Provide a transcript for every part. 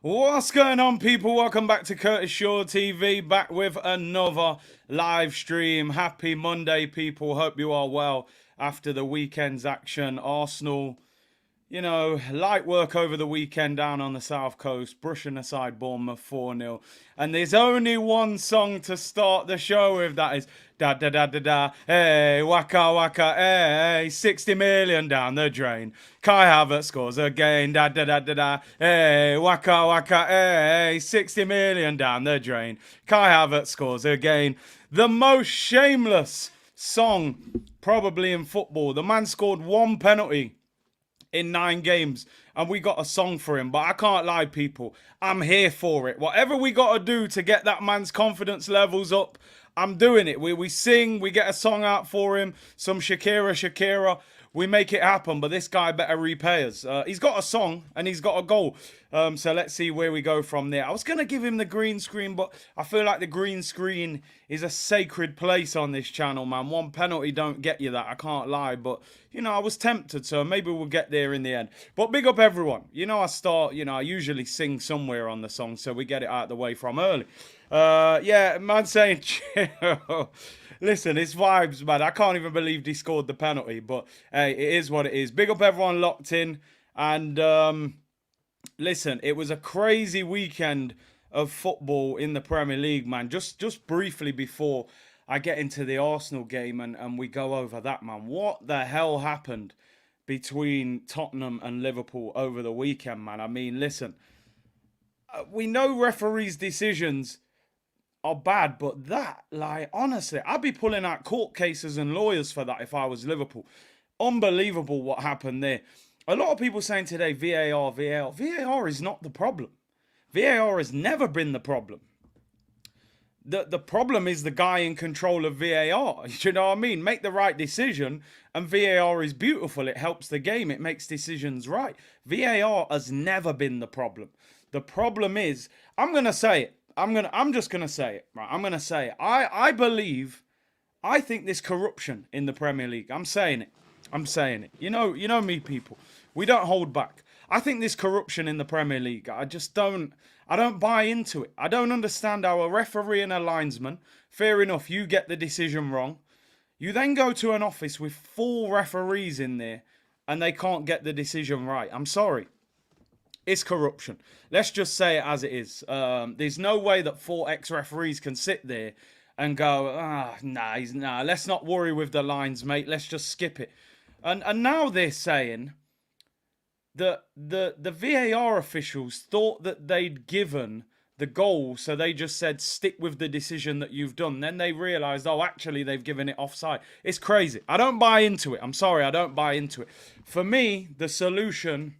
What's going on, people? Welcome back to Curtis Shaw TV, back with another live stream. Happy Monday, people. Hope you are well after the weekend's action. Arsenal, light work over the weekend down on the south coast, brushing aside Bournemouth 4-0. And there's only one song to start the show with, that is da da da da da, hey, waka waka, hey, 60 million down the drain. Kai Havertz scores again, da da da da da, hey, waka waka, hey, 60 million down the drain. Kai Havertz scores again. The most shameless song probably in football. The man scored one penalty in 9 games and we got a song for him, but I can't lie, people, I'm here for it. Whatever we got to do to get that man's confidence levels up, I'm doing it. We sing, we get a song out for him, some Shakira, we make it happen, but this guy better repay us. He's got a song and he's got a goal. So let's see where we go from there. I was going to give him the green screen, but I feel like the green screen is a sacred place on this channel, man. One penalty don't get you that, I can't lie. But, I was tempted, so maybe we'll get there in the end. But big up everyone. I usually sing somewhere on the song, so we get it out of the way from early. Yeah, man saying chill. Listen, it's vibes, man. I can't even believe he scored the penalty, but hey, it is what it is. Big up everyone locked in. And listen, it was a crazy weekend of football in the Premier League, man. Just briefly before I get into the Arsenal game and we go over that, man. What the hell happened between Tottenham and Liverpool over the weekend, man? I mean, listen, we know referees' decisions are bad, but that, honestly, I'd be pulling out court cases and lawyers for that if I was Liverpool. Unbelievable what happened there. A lot of people saying today, VAR. VAR is not the problem. VAR has never been the problem. The problem is the guy in control of VAR. You know what I mean? Make the right decision, and VAR is beautiful. It helps the game. It makes decisions right. VAR has never been the problem. The problem is, I'm going to say it. I'm just gonna say it, right? I'm gonna say it. I think there's corruption in the Premier League. I'm saying it. You know me, people. We don't hold back. I think there's corruption in the Premier League. I don't buy into it. I don't understand how a referee and a linesman, fair enough, you get the decision wrong. You then go to an office with 4 referees in there and they can't get the decision right. I'm sorry. It's corruption. Let's just say it as it is. There's no way that 4 ex-referees can sit there and go, nah, let's not worry with the lines, mate. Let's just skip it. And now they're saying that the VAR officials thought that they'd given the goal, so they just said, stick with the decision that you've done. Then they realised, oh, actually, they've given it offside. It's crazy. I don't buy into it. I'm sorry, I don't buy into it. For me, the solution...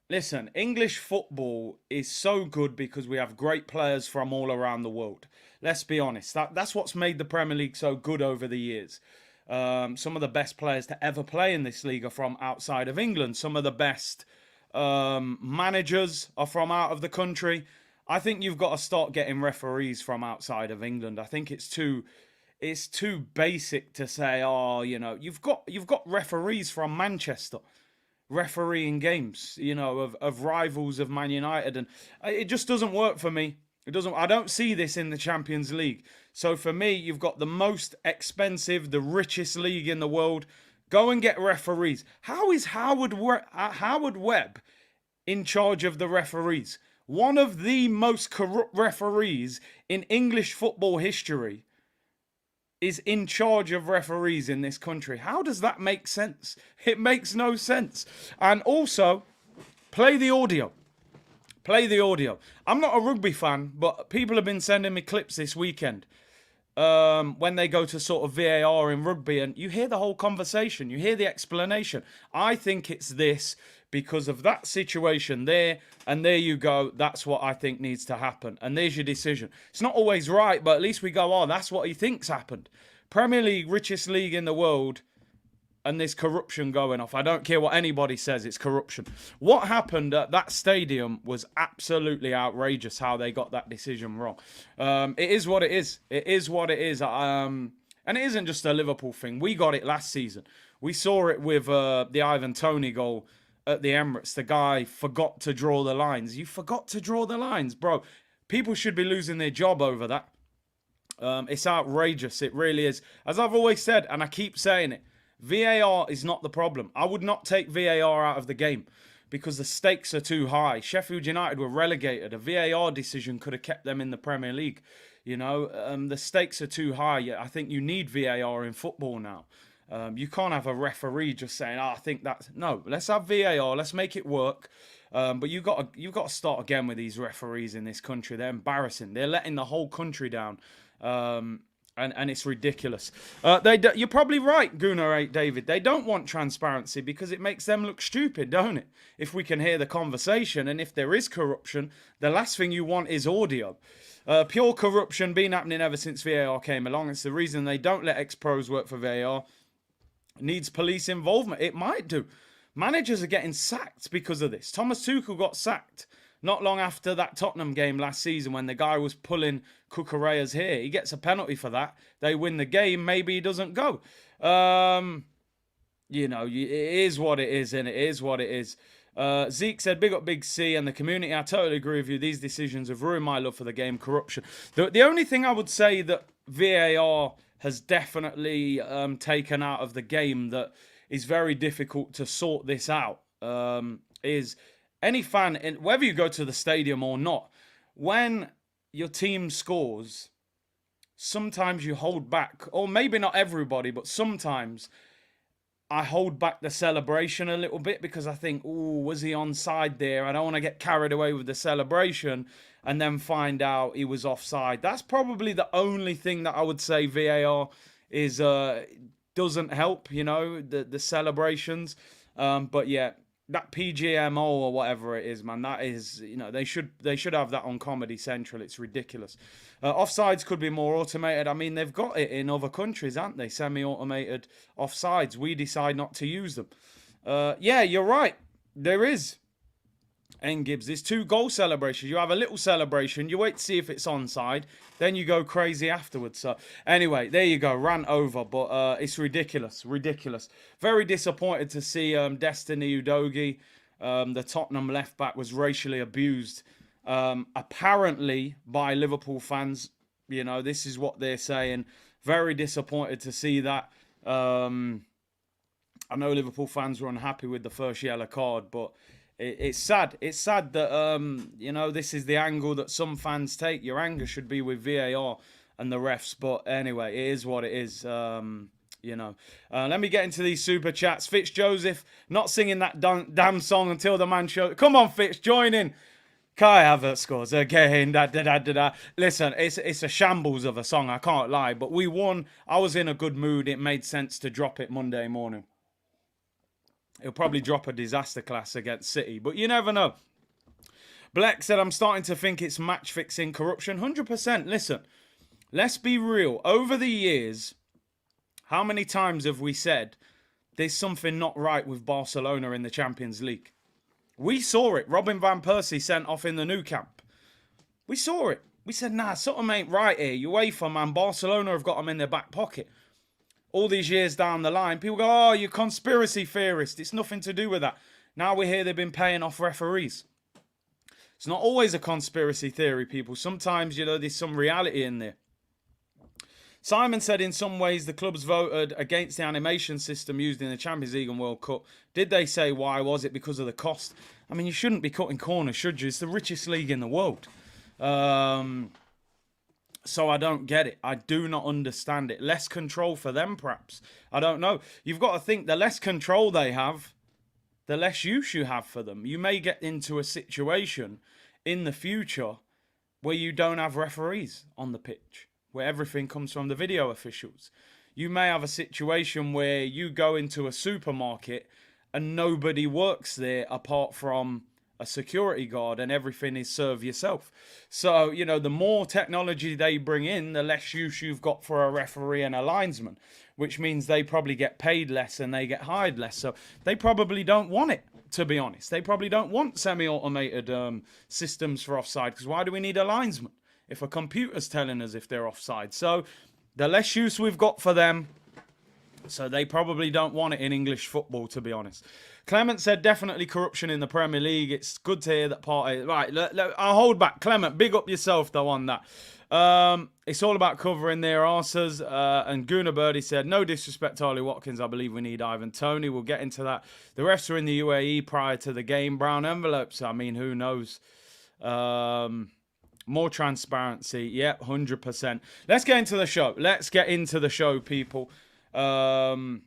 Listen, English football is so good because we have great players from all around the world. Let's be honest. That's what's made the Premier League so good over the years. Some of the best players to ever play in this league are from outside of England. Some of the best managers are from out of the country. I think you've got to start getting referees from outside of England. I think it's too basic to say, oh, you've got referees from Manchester refereeing games, of rivals of Man United, and it just doesn't work for me. I don't see this in the Champions League. So for me, you've got the most expensive, the richest league in the world. Go and get referees. How is Howard Webb in charge of the referees? One of the most corrupt referees in English football history is in charge of referees in this country. How does that make sense? It makes no sense. And also, play the audio. I'm not a rugby fan, but people have been sending me clips this weekend when they go to sort of VAR in rugby, and you hear the whole conversation. You hear the explanation. I think it's this because of that situation there, and there you go. That's what I think needs to happen. And there's your decision. It's not always right, but at least we go, oh, that's what he thinks happened. Premier League, richest league in the world, and there's corruption going off. I don't care what anybody says, it's corruption. What happened at that stadium was absolutely outrageous, how they got that decision wrong. It is what it is. It is what it is. And it isn't just a Liverpool thing. We got it last season. We saw it with the Ivan Toney goal at the Emirates, the guy forgot to draw the lines. You forgot to draw the lines, bro. People should be losing their job over that. It's outrageous. It really is. As I've always said, and I keep saying it, VAR is not the problem. I would not take VAR out of the game because the stakes are too high. Sheffield United were relegated. A VAR decision could have kept them in the Premier League. You know, the stakes are too high. I think you need VAR in football now. You can't have a referee just saying, "Oh, I think that's..." No, let's have VAR. Let's make it work. But you've got to start again with these referees in this country. They're embarrassing. They're letting the whole country down. And it's ridiculous. You're probably right, Gunnar 8 David. They don't want transparency because it makes them look stupid, don't it? If we can hear the conversation and if there is corruption, the last thing you want is audio. Pure corruption been happening ever since VAR came along. It's the reason they don't let ex-pros work for VAR. Needs police involvement. It might do. Managers are getting sacked because of this. Thomas Tuchel got sacked not long after that Tottenham game last season when the guy was pulling Cucurella's hair. He gets a penalty for that. They win the game. Maybe he doesn't go. You know, it is what it is, and it is what it is. Zeke said, big up Big C and the community. I totally agree with you. These decisions have ruined my love for the game. Corruption. The only thing I would say that VAR has definitely taken out of the game that is very difficult to sort this out is any fan, whether you go to the stadium or not, when your team scores, sometimes you hold back, or maybe not everybody, but sometimes I hold back the celebration a little bit because I think, oh, was he onside there? I don't want to get carried away with the celebration and then find out he was offside. That's probably the only thing that I would say VAR is doesn't help, you know, the celebrations. But yeah, that PGMO or whatever it is, man, that is, you know, they should have that on Comedy Central. It's ridiculous. Offsides could be more automated. I mean, they've got it in other countries, haven't they? Semi-automated offsides. We decide not to use them. Yeah, you're right. There is. N Gibbs, there's 2 goal celebrations. You have a little celebration, you wait to see if it's onside, then you go crazy afterwards. So anyway, there you go, rant over, but it's ridiculous. Very disappointed to see Destiny Udogie, the Tottenham left back, was racially abused, apparently by Liverpool fans. You know, this is what they're saying. Very disappointed to see that. I know Liverpool fans were unhappy with the first yellow card, but it's sad. It's sad that, you know, this is the angle that some fans take. Your anger should be with VAR and the refs. But anyway, it is what it is, you know. Let me get into these super chats. Fitz Joseph, not singing that damn song until the man shows. Come on, Fitz, join in. Kai Havertz scores again. Listen, it's a shambles of a song, I can't lie. But we won. I was in a good mood. It made sense to drop it Monday morning. He'll probably drop a disaster class against City, but you never know. Black said, I'm starting to think it's match fixing corruption. 100%. Listen, let's be real. Over the years, how many times have we said there's something not right with Barcelona in the Champions League? We saw it. Robin van Persie sent off in the Nou Camp. We saw it. We said, nah, something ain't right here. UEFA, man, Barcelona have got them in their back pocket. All these years down the line, people go, oh, you conspiracy theorist. It's nothing to do with that. Now we hear they've been paying off referees. It's not always a conspiracy theory, people. Sometimes, you know, there's some reality in there. Simon said, in some ways, the clubs voted against the animation system used in the Champions League and World Cup. Did they say why? Was it because of the cost? I mean, you shouldn't be cutting corners, should you? It's the richest league in the world. So I don't get it. I do not understand it. Less control for them, perhaps. I don't know. You've got to think, the less control they have, the less use you have for them. You may get into a situation in the future where you don't have referees on the pitch, where everything comes from the video officials. You may have a situation where you go into a supermarket and nobody works there apart from a security guard, and everything is serve yourself. So, you know, the more technology they bring in, the less use you've got for a referee and a linesman, which means they probably get paid less and they get hired less. So they probably don't want it, to be honest. They probably don't want semi-automated systems for offside, because why do we need a linesman if a computer's telling us if they're offside? So the less use we've got for them, So they probably don't want it in English football, to be honest. Clement said definitely corruption in the Premier League. It's good to hear that Partey... Right, I'll hold back. Clement, big up yourself, though, on that. It's all about covering their arses. And Guna Birdie said, no disrespect to Ollie Watkins. I believe we need Ivan Toney. We'll get into that. The refs were in the UAE prior to the game. Brown envelopes. I mean, who knows? More transparency. Yep, 100%. Let's get into the show. Let's get into the show, people. And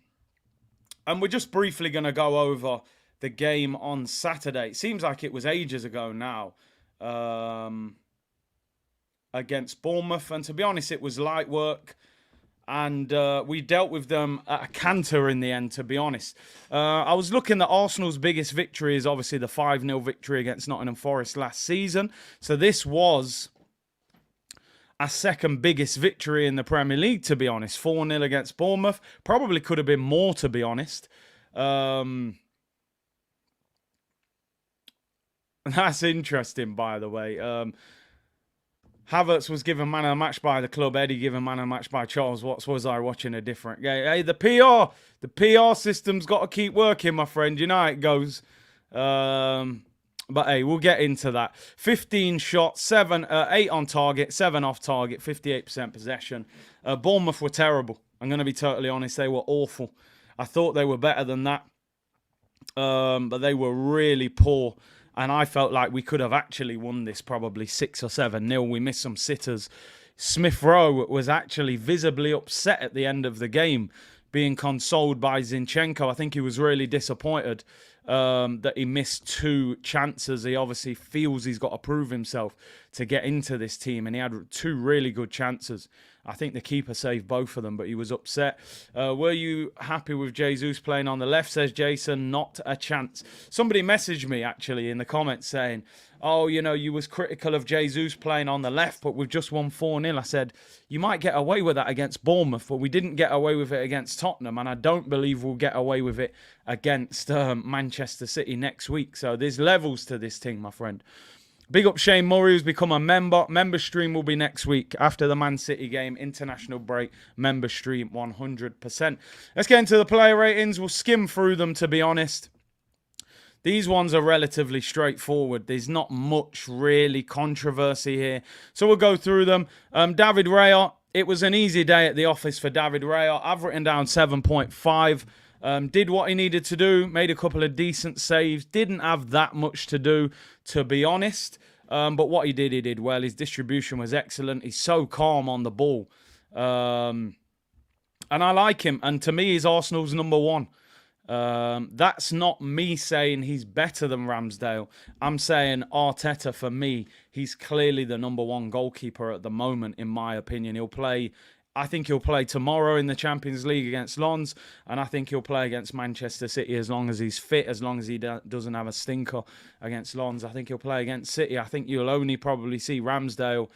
we're just briefly going to go over the game on Saturday. It seems like it was ages ago now. Against Bournemouth. And to be honest, it was light work. And we dealt with them at a canter in the end, to be honest. I was looking at Arsenal's biggest victory is obviously the 5-0 victory against Nottingham Forest last season. So this was our second biggest victory in the Premier League, to be honest. 4-0 against Bournemouth. Probably could have been more, to be honest. That's interesting, by the way. Havertz was given man of the match by the club. Eddie given man of the match by Charles Watts. Was I watching a different game? Hey, the PR system's got to keep working, my friend. You know how it goes. But hey, we'll get into that. 15 shots, 8 on target, 7 off target, 58% possession. Bournemouth were terrible. I'm going to be totally honest. They were awful. I thought they were better than that. But they were really poor. And I felt like we could have actually won this probably 6 or 7-0. We missed some sitters. Smith Rowe was actually visibly upset at the end of the game, being consoled by Zinchenko. I think he was really disappointed that he missed 2 chances. He obviously feels he's got to prove himself to get into this team, and he had 2 really good chances. I think the keeper saved both of them, but he was upset. Were you happy with Jesus playing on the left, says Jason? Not a chance. Somebody messaged me, actually, in the comments saying, oh, you know, you was critical of Jesus playing on the left, but we've just won 4-0. I said, you might get away with that against Bournemouth, but we didn't get away with it against Tottenham, and I don't believe we'll get away with it against Manchester City next week. So there's levels to this thing, my friend. Big up Shane Murray, who's become a member. Member stream will be next week after the Man City game. International break. Member stream 100%. Let's get into the player ratings. We'll skim through them, to be honest. These ones are relatively straightforward. There's not much really controversy here. So we'll go through them. David Raya. It was an easy day at the office for David Raya. I've written down 7.5. Did what he needed to do. Made a couple of decent saves. Didn't have that much to do, to be honest. But what he did well. His distribution was excellent. He's so calm on the ball. And I like him. And to me, he's Arsenal's number 1. That's not me saying he's better than Ramsdale. I'm saying Arteta, for me, he's clearly the number 1 goalkeeper at the moment, in my opinion. I think he'll play tomorrow in the Champions League against Lens, and I think he'll play against Manchester City as long as he's fit, as long as he doesn't have a stinker against Lens. I think he'll play against City. I think you'll only probably see Ramsdale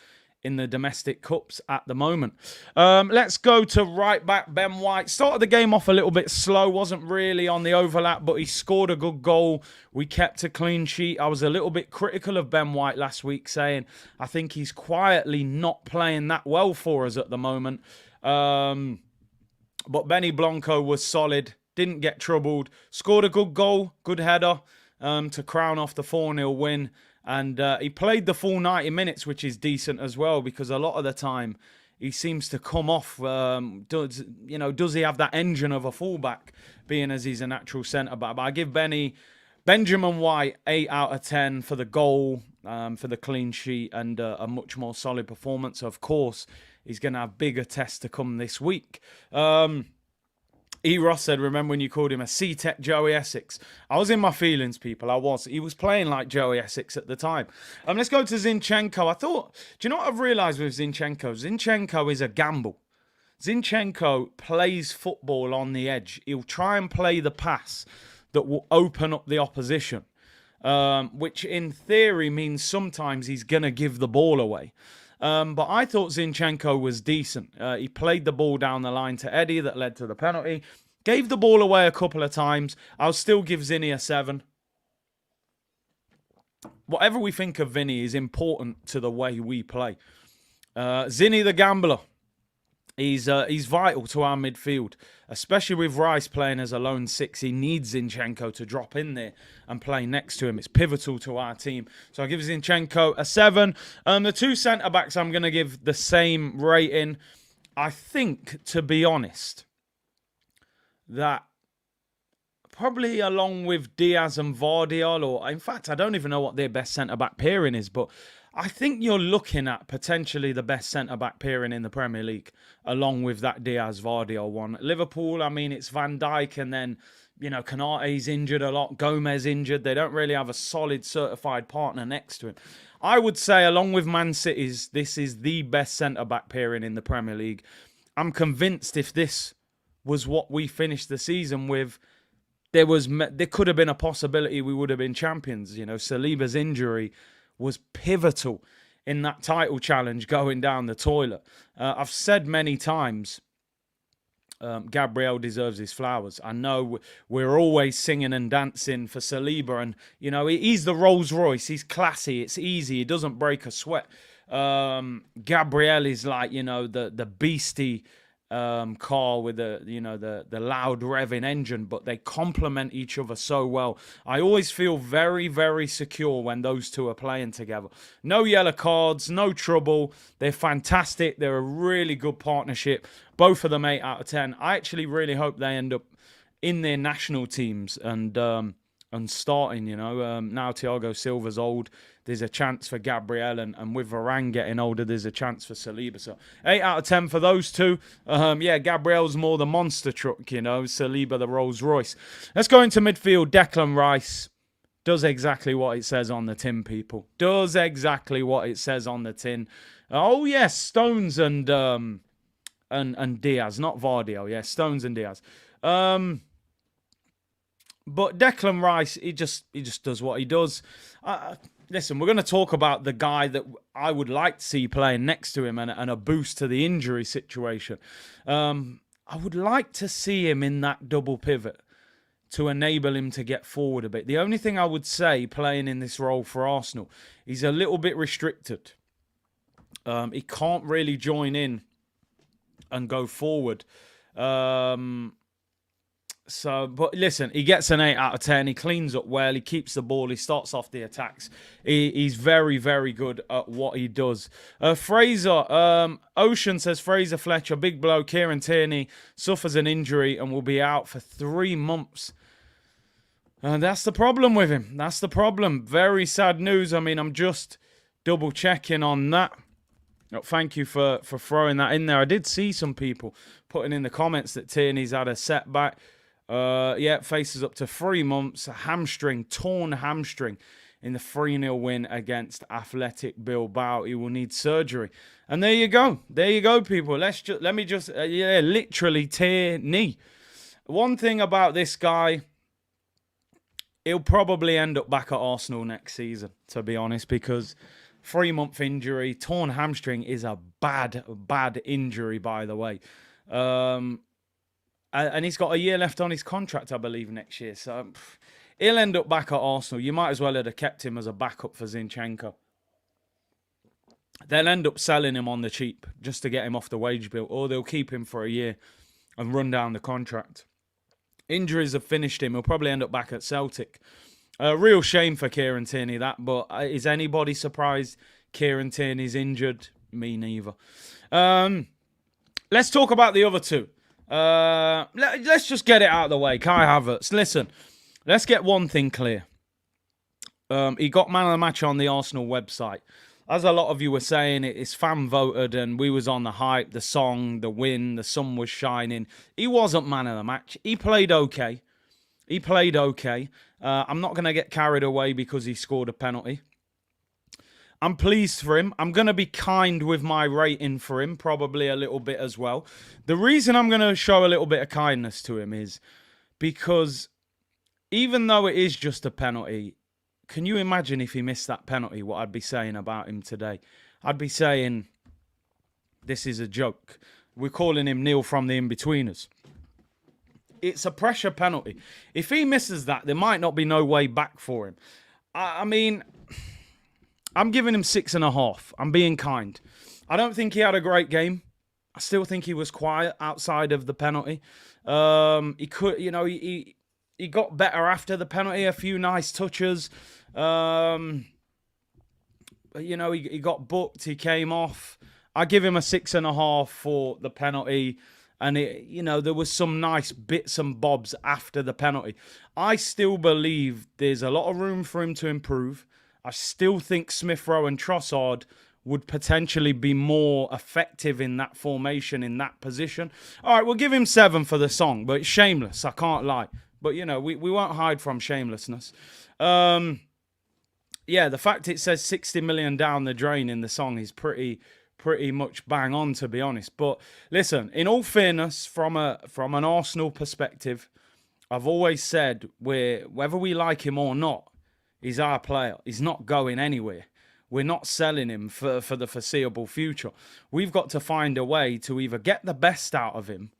in the domestic cups at the moment. Let's go to right back Ben White. Started the game off a little bit slow, wasn't really on the overlap, but he scored a good goal. We kept a clean sheet. I was a little bit critical of Ben White last week, saying I think he's quietly not playing that well for us at the moment. But Benny Blanco was solid, didn't get troubled, scored a good goal, good header to crown off the 4-0 win. And he played the full 90 minutes, which is decent as well, because a lot of the time he seems to come off. Does he have that engine of a fullback, being as he's a natural centre-back? But I give Benjamin White 8 out of 10 for the goal, for the clean sheet, and a much more solid performance. Of course, he's going to have bigger tests to come this week. E. Ross said, remember when you called him a C-Tech Joey Essex? I was in my feelings, people. I was. He was playing like Joey Essex at the time. Let's go to Zinchenko. Do you know what I've realised with Zinchenko? Zinchenko is a gamble. Zinchenko plays football on the edge. He'll try and play the pass that will open up the opposition, which in theory means sometimes he's going to give the ball away. But I thought Zinchenko was decent. He played the ball down the line to Eddie that led to the penalty. Gave the ball away a couple of times. I'll still give Zinny a 7. Whatever we think of Vinny is important to the way we play. Zinny the gambler. He's vital to our midfield, especially with Rice playing as a lone six. He needs Zinchenko to drop in there and play next to him. It's pivotal to our team. So I give Zinchenko a 7. The two centre-backs, I'm going to give the same rating. I think, to be honest, that probably along with Diaz and Vardiol, or in fact, I don't even know what their best centre-back pairing is, but I think you're looking at potentially the best centre-back pairing in the Premier League, along with that Diaz-Vardiol one. Liverpool, I mean, it's Van Dijk, and then, you know, Konate's injured a lot, Gomez injured. They don't really have a solid certified partner next to him. I would say, along with Man City's, this is the best centre-back pairing in the Premier League. I'm convinced if this was what we finished the season with, there could have been a possibility we would have been champions. You know, Saliba's injury was pivotal in that title challenge going down the toilet. I've said many times, Gabriel deserves his flowers. I know we're always singing and dancing for Saliba, and, you know, he's the Rolls Royce. He's classy. It's easy. He doesn't break a sweat. Gabriel is like, you know, the beastie car with the loud revving engine, but they complement each other so well. I always feel very, very secure when those two are playing together. No yellow cards, no trouble. They're fantastic. They're a really good partnership. Both of them 8 out of 10. I actually really hope they end up in their national teams and starting, you know. Now Thiago Silva's old, there's a chance for Gabriel, and with Varane getting older, there's a chance for Saliba. So 8 out of 10 for those two. Yeah, Gabriel's more the monster truck, you know. Saliba the Rolls Royce. Let's go into midfield. Declan Rice does exactly what it says on the tin, people. Does exactly what it says on the tin. Oh yes, Stones and Diaz, not Vardiol. Yeah, Stones and Diaz. But Declan Rice, he just does what he does. Listen, we're going to talk about the guy that I would like to see playing next to him and a boost to the injury situation. I would like to see him in that double pivot to enable him to get forward a bit. The only thing I would say playing in this role for Arsenal, he's a little bit restricted. He can't really join in and go forward. But listen, he gets an 8 out of 10. He cleans up well. He keeps the ball. He starts off the attacks. He's very, very good at what he does. Fraser, Ocean says, Fraser Fletcher, big blow. Kieran Tierney suffers an injury and will be out for 3 months. That's the problem with him. That's the problem. Very sad news. I mean, I'm just double checking on that. Thank you for throwing that in there. I did see some people putting in the comments that Tierney's had a setback. Yeah, faces up to 3 months. Torn hamstring in the 3-0 win against Athletic Bilbao. He will need surgery. And there you go. There you go, people. Let me just literally tear knee. One thing about this guy, he'll probably end up back at Arsenal next season, to be honest, because 3-month injury, torn hamstring is a bad injury, by the way. And he's got a year left on his contract, I believe, next year. So he'll end up back at Arsenal. You might as well have kept him as a backup for Zinchenko. They'll end up selling him on the cheap just to get him off the wage bill, or they'll keep him for a year and run down the contract. Injuries have finished him. He'll probably end up back at Celtic. Real shame for Kieran Tierney, that. But is anybody surprised Kieran Tierney's injured? Me neither. Let's talk about the other two. Let's just get it out of the way. Kai Havertz. Listen, let's get one thing clear. He got man of the match on the Arsenal website. As a lot of you were saying, it's fan voted and we was on the hype, the song, the win, the sun was shining. He wasn't man of the match. He played okay. I'm not going to get carried away because he scored a penalty. I'm pleased for him. I'm going to be kind with my rating for him, probably a little bit as well. The reason I'm going to show a little bit of kindness to him is because even though it is just a penalty, can you imagine if he missed that penalty, what I'd be saying about him today? I'd be saying, this is a joke. We're calling him Neil from the In-Betweeners. It's a pressure penalty. If he misses that, there might not be no way back for him. I mean, I'm giving him 6.5. I'm being kind. I don't think he had a great game. I still think he was quiet outside of the penalty. He could, he got better after the penalty. A few nice touches. He got booked. He came off. I give him a 6.5 for the penalty. And, there was some nice bits and bobs after the penalty. I still believe there's a lot of room for him to improve. I still think Smith Rowe and Trossard would potentially be more effective in that formation, in that position. All right, we'll give him 7 for the song, but it's shameless. I can't lie. But, we won't hide from shamelessness. The fact it says 60 million down the drain in the song is pretty much bang on, to be honest. But listen, in all fairness, from an Arsenal perspective, I've always said whether we like him or not, he's our player. He's not going anywhere. We're not selling him for the foreseeable future. We've got to find a way to either get the best out of him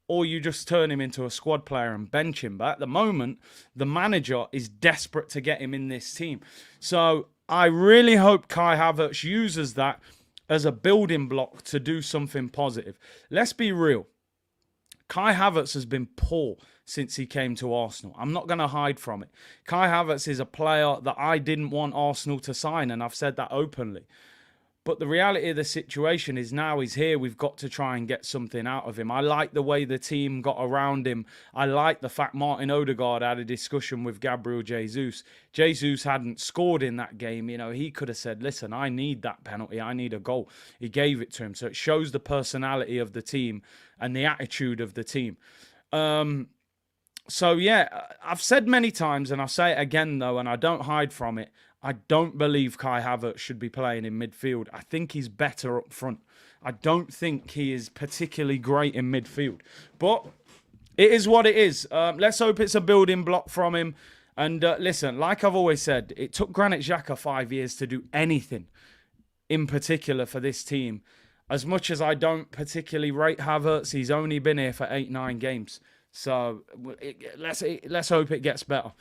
or you just turn him into a squad player and bench him. But at the moment, the manager is desperate to get him in this team. So I really hope Kai Havertz uses that as a building block to do something positive. Let's be real. Kai Havertz has been poor since he came to Arsenal. I'm not going to hide from it. Kai Havertz is a player that I didn't want Arsenal to sign, and I've said that openly. But the reality of the situation is now he's here. We've got to try and get something out of him. I like the way the team got around him. I like the fact Martin Odegaard had a discussion with Gabriel Jesus. Jesus hadn't scored in that game. He could have said, listen, I need that penalty. I need a goal. He gave it to him. So it shows the personality of the team and the attitude of the team. I've said many times, and I'll say it again, though, and I don't hide from it, I don't believe Kai Havertz should be playing in midfield. I think he's better up front. I don't think he is particularly great in midfield. But it is what it is. Let's hope it's a building block from him. And listen, like I've always said, it took Granit Xhaka 5 years to do anything in particular for this team. As much as I don't particularly rate Havertz, he's only been here for 8-9 games. So let's hope it gets better.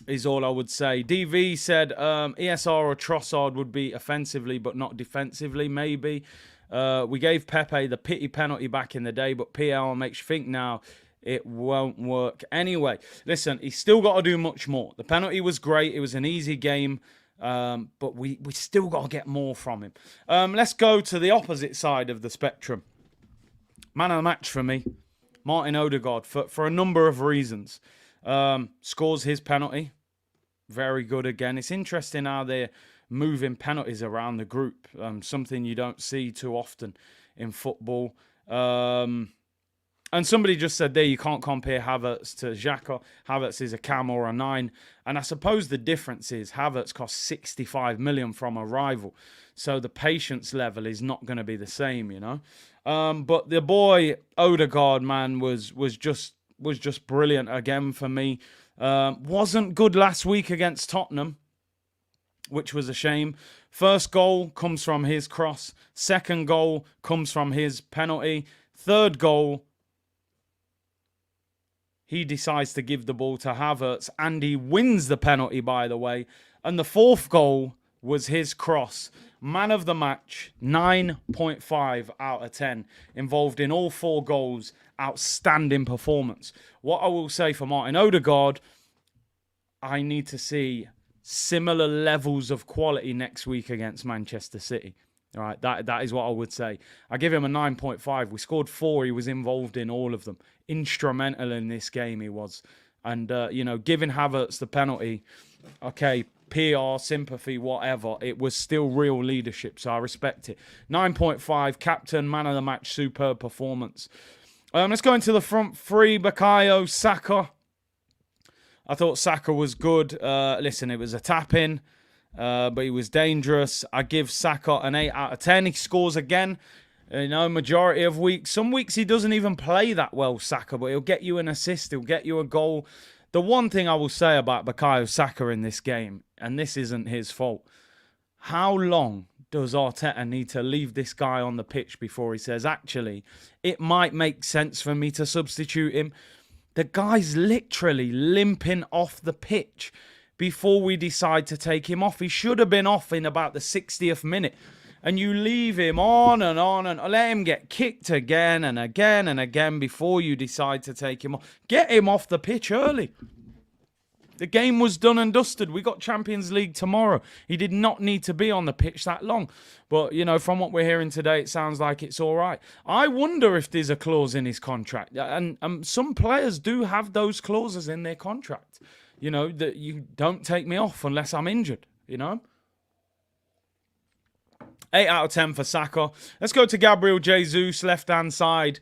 Is all I would say. DV said ESR or Trossard would be offensively but not defensively, maybe. We gave Pepe the pity penalty back in the day, but PL makes you think now it won't work. Anyway, listen, he's still got to do much more. The penalty was great. It was an easy game, but we still got to get more from him. Let's go to the opposite side of the spectrum. Man of the match for me, Martin Odegaard, for a number of reasons. Scores his penalty. Very good again. It's interesting how they're moving penalties around the group. Something you don't see too often in football. And somebody just said there, you can't compare Havertz to Xhaka. Havertz is a cam or a 9. And I suppose the difference is Havertz cost 65 million from a rival. So the patience level is not going to be the same, But the boy Odegaard, man, was just brilliant again for me. Wasn't good last week against Tottenham, which was a shame. First goal comes from his cross. Second goal comes from his penalty. Third goal, he decides to give the ball to Havertz, and he wins the penalty, by the way. And the fourth goal was his cross. Man of the match, 9.5 out of 10. Involved in all 4 goals. Outstanding performance. What I will say for Martin Odegaard, I need to see similar levels of quality next week against Manchester City. All right, that is what I would say. I give him a 9.5. We scored 4. He was involved in all of them. Instrumental in this game, he was. And, giving Havertz the penalty, okay, PR, sympathy, whatever, it was still real leadership, so I respect it. 9.5, captain, man of the match, superb performance. Let's go into the front three. Bukayo Saka. I thought Saka was good. Listen, it was a tap-in, but he was dangerous. I give Saka an 8 out of 10. He scores again. Majority of weeks. Some weeks he doesn't even play that well, Saka, but he'll get you an assist. He'll get you a goal. The one thing I will say about Bukayo Saka in this game, and this isn't his fault, how long does Arteta need to leave this guy on the pitch before he says, actually, it might make sense for me to substitute him? The guy's literally limping off the pitch before we decide to take him off. He should have been off in about the 60th minute. and you leave him on and let him get kicked again and again and again before you decide to take him off. Get him off the pitch early. The game was done and dusted. We got Champions League tomorrow. He did not need to be on the pitch that long. But, you know, from what we're hearing today, it sounds like it's all right. I wonder if there's a clause in his contract. And some players do have those clauses in their contract. You know, that you don't take me off unless I'm injured, you know. 8 out of 10 for Saka. Let's go to Gabriel Jesus, left-hand side.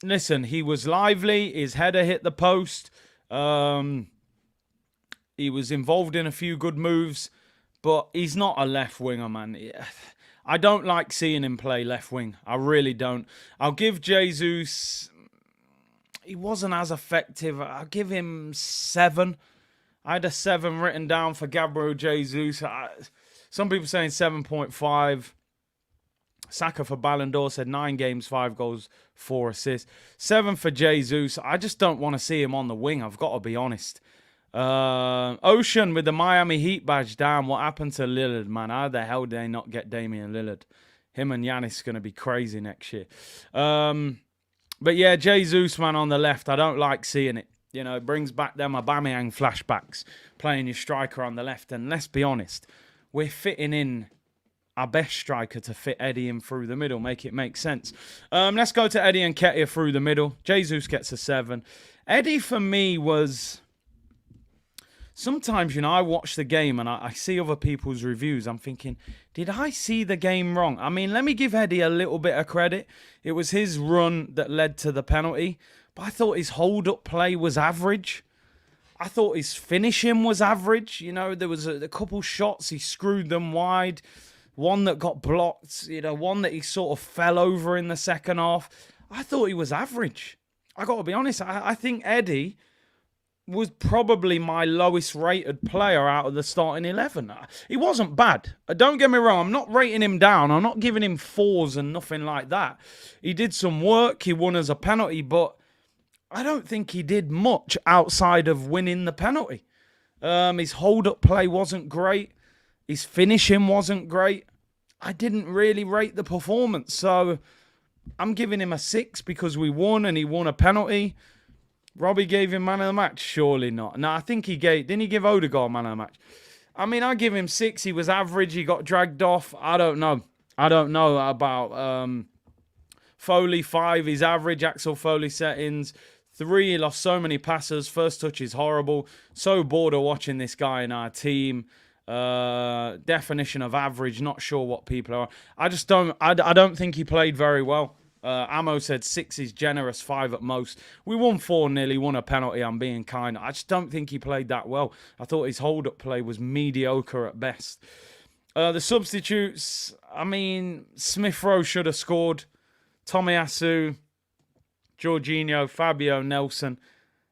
Listen, he was lively. His header hit the post. He was involved in a few good moves, but he's not a left winger, man. I don't like seeing him play left wing. I really don't. I'll give Jesus... He wasn't as effective. I'll give him 7. I had a 7 written down for Gabriel Jesus. Some people saying 7.5. Saka for Ballon d'Or said 9 games, 5 goals, 4 assists. 7 for Jesus. I just don't want to see him on the wing. I've got to be honest. Ocean with the Miami Heat badge. Damn, what happened to Lillard, man? How the hell did they not get Damian Lillard? Him and Giannis going to be crazy next year. But yeah, Jesus, man, on the left. I don't like seeing it. You know, it brings back them Aubameyang flashbacks. Playing your striker on the left. And let's be honest, we're fitting in our best striker to fit Eddie in through the middle. Make it make sense. Let's go to Eddie and Nketiah through the middle. Jesus gets a 7. Eddie, for me, was... Sometimes, you know, I watch the game and I see other people's reviews. I'm thinking, did I see the game wrong? I mean, let me give Eddie a little bit of credit. It was his run that led to the penalty. But I thought his hold-up play was average. I thought his finishing was average. You know, there was a couple shots. He screwed them wide. One that got blocked. You know, one that he sort of fell over in the second half. I thought he was average. I got to be honest. I think Eddie was probably my lowest rated player out of the starting 11. He wasn't bad. Don't get me wrong. I'm not rating him down. I'm not giving him 4s and nothing like that. He did some work. He won as a penalty, but I don't think he did much outside of winning the penalty. His hold-up play wasn't great. His finishing wasn't great. I didn't really rate the performance, so I'm giving him a 6 because we won and he won a penalty. Robbie gave him man of the match? Surely not. No, I think he gave... Didn't he give Odegaard man of the match? I mean, I give him 6. He was average. He got dragged off. I don't know. I don't know about Foley. 5, he's average. Axel Foley settings. 3, he lost so many passes. First touch is horrible. So bored of watching this guy in our team. Definition of average. Not sure what people are. I just don't... I don't think he played very well. Ammo said 6 is generous, 5 at most. We won 4-0, he won a penalty, I'm being kind. I just don't think he played that well. I thought his hold-up play was mediocre at best. The substitutes, I mean, Smith Rowe should have scored. Tomiyasu, Jorginho, Fabio, Nelson.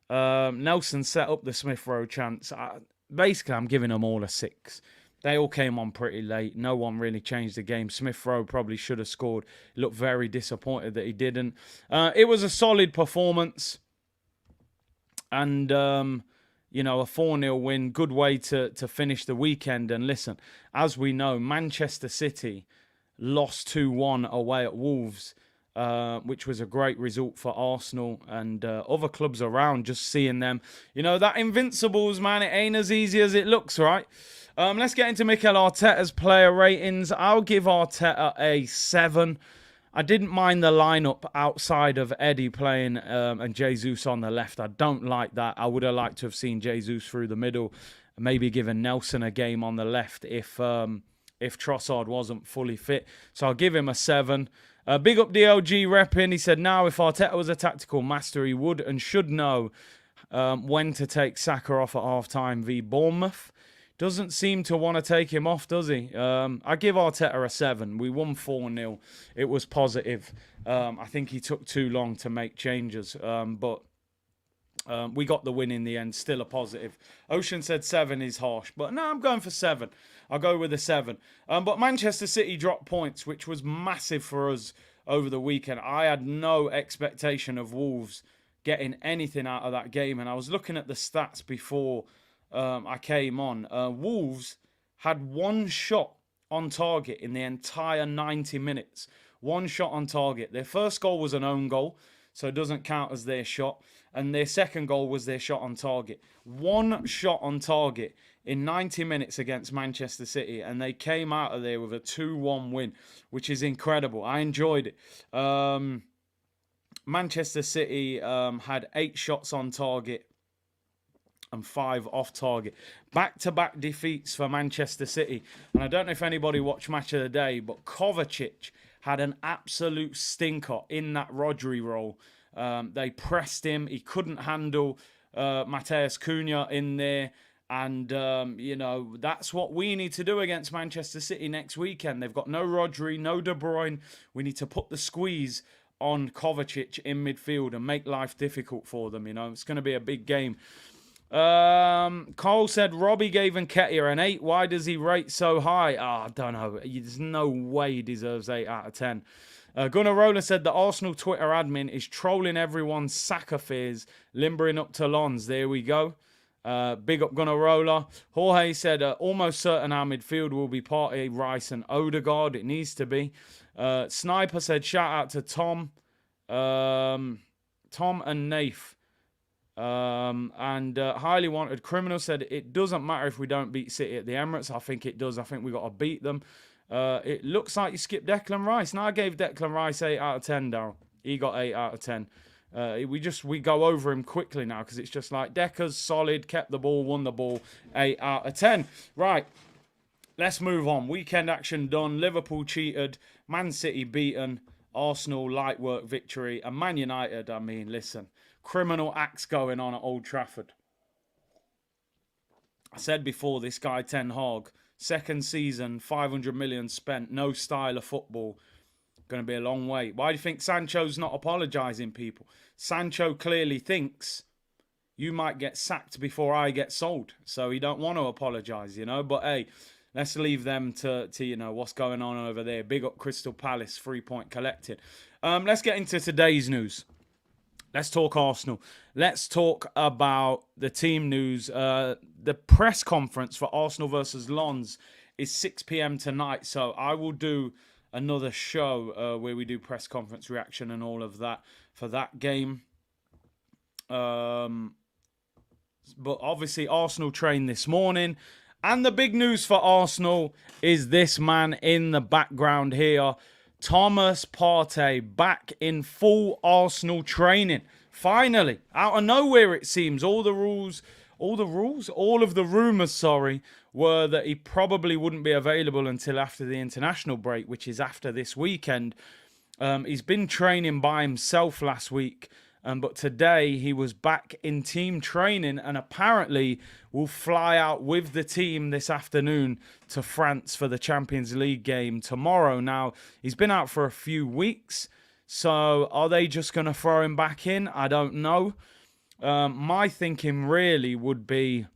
Nelson set up the Smith Rowe chance. Basically, I'm giving them all a 6. They all came on pretty late. No one really changed the game. Smith Rowe probably should have scored. He looked very disappointed that he didn't. It was a solid performance. And, you know, a 4-0 win. Good way to finish the weekend. And listen, as we know, Manchester City lost 2-1 away at Wolves, which was a great result for Arsenal and other clubs around. Just seeing them. You know, that Invincibles, man, it ain't as easy as it looks, right? Let's get into Mikel Arteta's player ratings. I'll give Arteta a 7. I didn't mind the lineup outside of Eddie playing and Jesus on the left. I don't like that. I would have liked to have seen Jesus through the middle, maybe given Nelson a game on the left if Trossard wasn't fully fit. So I'll give him a 7. Big up DLG repping. He said, now if Arteta was a tactical master, he would and should know when to take Saka off at half-time v Bournemouth. Doesn't seem to want to take him off, does he? I give Arteta a 7. We won 4-0. It was positive. I think he took too long to make changes. But we got the win in the end. Still a positive. Ocean said 7 is harsh. But no, I'm going for 7. I'll go with a 7. But Manchester City dropped points, which was massive for us over the weekend. I had no expectation of Wolves getting anything out of that game. And I was looking at the stats before I came on. Wolves had 1 shot on target in the entire 90 minutes. One shot on target. Their first goal was an own goal, so it doesn't count as their shot. And their second goal was their shot on target. One shot on target in 90 minutes against Manchester City, and they came out of there with a 2-1 win, which is incredible. I enjoyed it. Manchester City had 8 shots on target and 5 off target. Back-to-back defeats for Manchester City. And I don't know if anybody watched Match of the Day, but Kovacic had an absolute stinker in that Rodri role. They pressed him. He couldn't handle Matheus Cunha in there. And, you know, that's what we need to do against Manchester City next weekend. They've got no Rodri, no De Bruyne. We need to put the squeeze on Kovacic in midfield and make life difficult for them. You know, it's going to be a big game. Cole said Robbie gave Nketiah an 8. Why does he rate so high? I don't know. There's no way he deserves 8 out of 10. Gunnar Roller said the Arsenal Twitter admin is trolling everyone's Saka fears, limbering up to Lons. There we go. Big up Gunnar Roller. Jorge said almost certain our midfield will be Partey, Rice and Odegaard. It needs to be. Sniper said shout out to Tom and Naif. Highly Wanted Criminal said it doesn't matter if we don't beat City at the Emirates. I think it does. I think we got to beat them. It looks like you skipped Declan Rice. Now I gave Declan Rice 8 out of 10, Daryl. He got 8 out of 10. We go over him quickly now because it's just like Decker's solid, kept the ball, won the ball, 8 out of 10. Right, let's move on. Weekend action done. Liverpool cheated. Man City beaten. Arsenal light work victory. And Man United, I mean, listen. Criminal acts going on at Old Trafford. I said before, this guy Ten Hag, second season, 500 million spent, no style of football. Going to be a long way. Why do you think Sancho's not apologising, people? Sancho clearly thinks you might get sacked before I get sold. So he don't want to apologise, you know. But hey, let's leave them to you know, what's going on over there. Big up Crystal Palace, 3-point collected. Let's get into today's news. Let's talk Arsenal. Let's talk about the team news. The press conference for Arsenal versus Lens is 6 p.m. tonight. So I will do another show where we do press conference reaction and all of that for that game. But obviously Arsenal trained this morning. And the big news for Arsenal is this man in the background here. Thomas Partey back in full Arsenal training. Finally, out of nowhere it seems. All of the rumours, were that he probably wouldn't be available until after the international break, which is after this weekend. He's been training by himself last week, but today he was back in team training and apparently will fly out with the team this afternoon to France for the Champions League game tomorrow. Now, he's been out for a few weeks, so are they just going to throw him back in? I don't know. My thinking really would be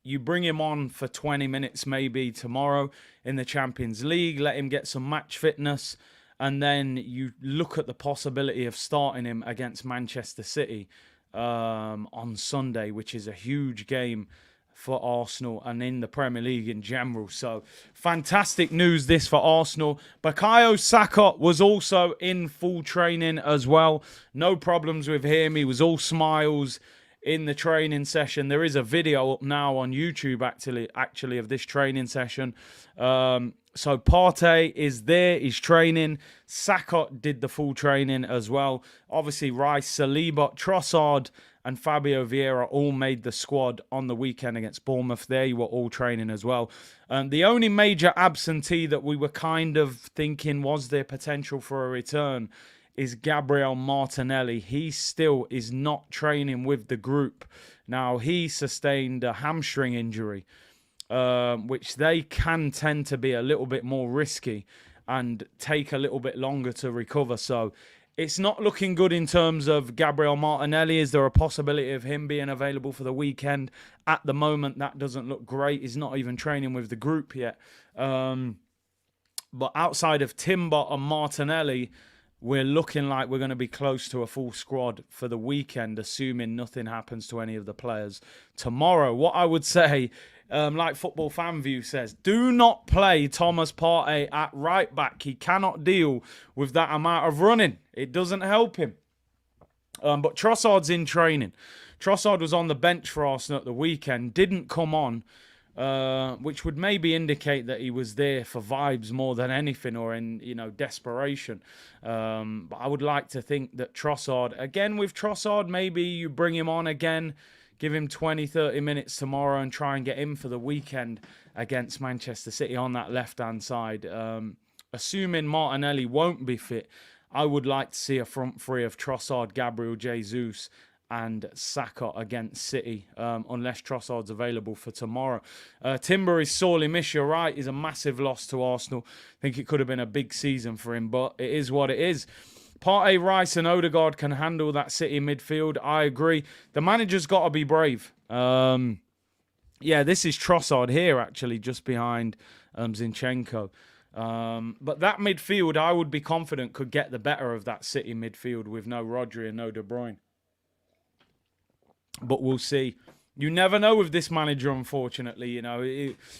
you bring him on for 20 minutes maybe tomorrow in the Champions League, let him get some match fitness, and then you look at the possibility of starting him against Manchester City on Sunday, which is a huge game for Arsenal and in the Premier League in general. So, fantastic news this for Arsenal. Bukayo Saka was also in full training as well. No problems with him. He was all smiles in the training session. There is a video up now on YouTube actually of this training session. So Partey is there, he's training. Saka did the full training as well. Obviously Rice, Saliba, Trossard and Fabio Vieira all made the squad on the weekend against Bournemouth. They were all training as well. The only major absentee that we were kind of thinking was there potential for a return is Gabriel Martinelli. He still is not training with the group. Now, he sustained a hamstring injury, which they can tend to be a little bit more risky and take a little bit longer to recover. So it's not looking good in terms of Gabriel Martinelli. Is there a possibility of him being available for the weekend? At the moment, that doesn't look great. He's not even training with the group yet. But outside of Timber and Martinelli, we're looking like we're going to be close to a full squad for the weekend, assuming nothing happens to any of the players tomorrow. What I would say, like Football Fan View says, do not play Thomas Partey at right back. He cannot deal with that amount of running. It doesn't help him. But Trossard's in training. Trossard was on the bench for Arsenal at the weekend, didn't come on, which would maybe indicate that he was there for vibes more than anything, or in, desperation. But I would like to think that Trossard, again with Trossard, maybe you bring him on again, give him 20, 30 minutes tomorrow and try and get him for the weekend against Manchester City on that left-hand side. Assuming Martinelli won't be fit, I would like to see a front three of Trossard, Gabriel Jesus and Saka against City, unless Trossard's available for tomorrow. Timber is sorely missed, you're right. He's a massive loss to Arsenal. I think it could have been a big season for him, but it is what it is. Partey, Rice and Odegaard can handle that City midfield. I agree. The manager's got to be brave. Yeah, this is Trossard here, actually, just behind Zinchenko. But that midfield, I would be confident, could get the better of that City midfield with no Rodri and no De Bruyne. But we'll see. You never know with this manager, unfortunately.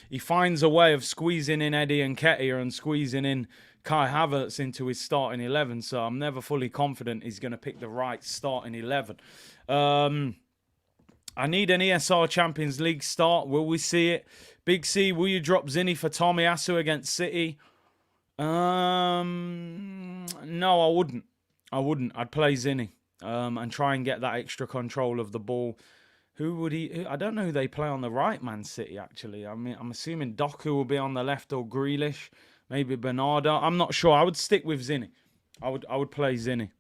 He finds a way of squeezing in Eddie Nketiah and squeezing in Kai Havertz into his starting 11. So I'm never fully confident he's going to pick the right starting 11. I need an ESR Champions League start. Will we see it? Big C, will you drop Zinni for Tomiyasu against City? No, I wouldn't. I'd play Zinni and try and get that extra control of the ball. Who would he... I don't know who they play on the right, Man City, actually. I mean, I'm assuming Doku will be on the left or Grealish. Maybe Bernardo. I'm not sure. I would stick with Zinni. I would play Zinni.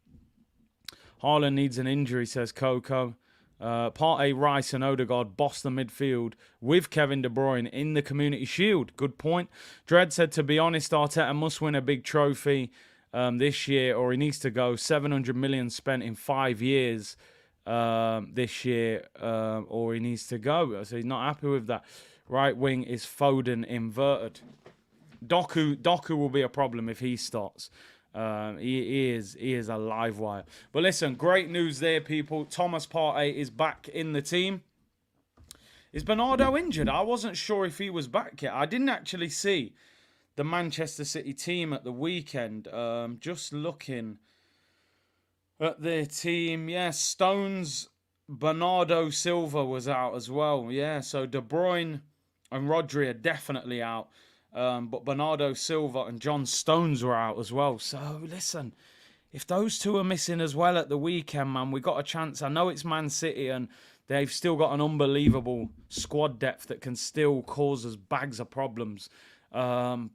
Haaland needs an injury, says Coco. Partey, Rice and Odegaard boss the midfield with Kevin De Bruyne in the Community Shield. Good point. Dredd said, to be honest, Arteta must win a big trophy this year, or he needs to go. 700 million spent in 5 years this year, or he needs to go. So he's not happy with that. Right wing is Foden inverted. Doku will be a problem if he starts. He is a live wire. But listen, great news there, people. Thomas Partey is back in the team. Is Bernardo injured? I wasn't sure if he was back yet. I didn't actually see the Manchester City team at the weekend. Just looking at their team. Yeah, Stones, Bernardo Silva was out as well. Yeah, so De Bruyne and Rodri are definitely out. But Bernardo Silva and John Stones were out as well. So, listen, if those two are missing as well at the weekend, man, we got a chance. I know it's Man City and they've still got an unbelievable squad depth that can still cause us bags of problems. But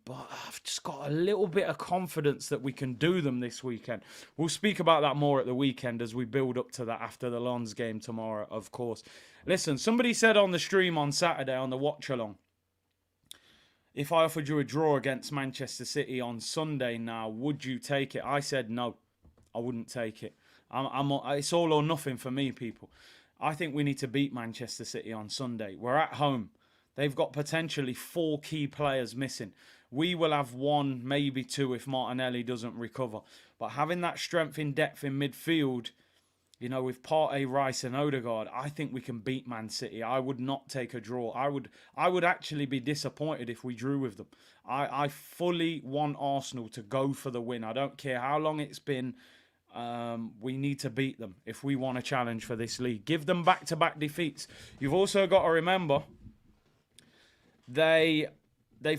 I've just got a little bit of confidence that we can do them this weekend. We'll speak about that more at the weekend as we build up to that after the Lens game tomorrow, of course. Listen, somebody said on the stream on Saturday on the watch-along, if I offered you a draw against Manchester City on Sunday now, would you take it? I said no, I wouldn't take it. It's all or nothing for me, people. I think we need to beat Manchester City on Sunday. We're at home. They've got potentially 4 key players missing. We will have 1, maybe 2 if Martinelli doesn't recover. But having that strength in depth in midfield, with Partey, Rice and Odegaard, I think we can beat Man City. I would not take a draw. I would actually be disappointed if we drew with them. I fully want Arsenal to go for the win. I don't care how long it's been. We need to beat them if we want a challenge for this league. Give them back-to-back defeats. You've also got to remember, they've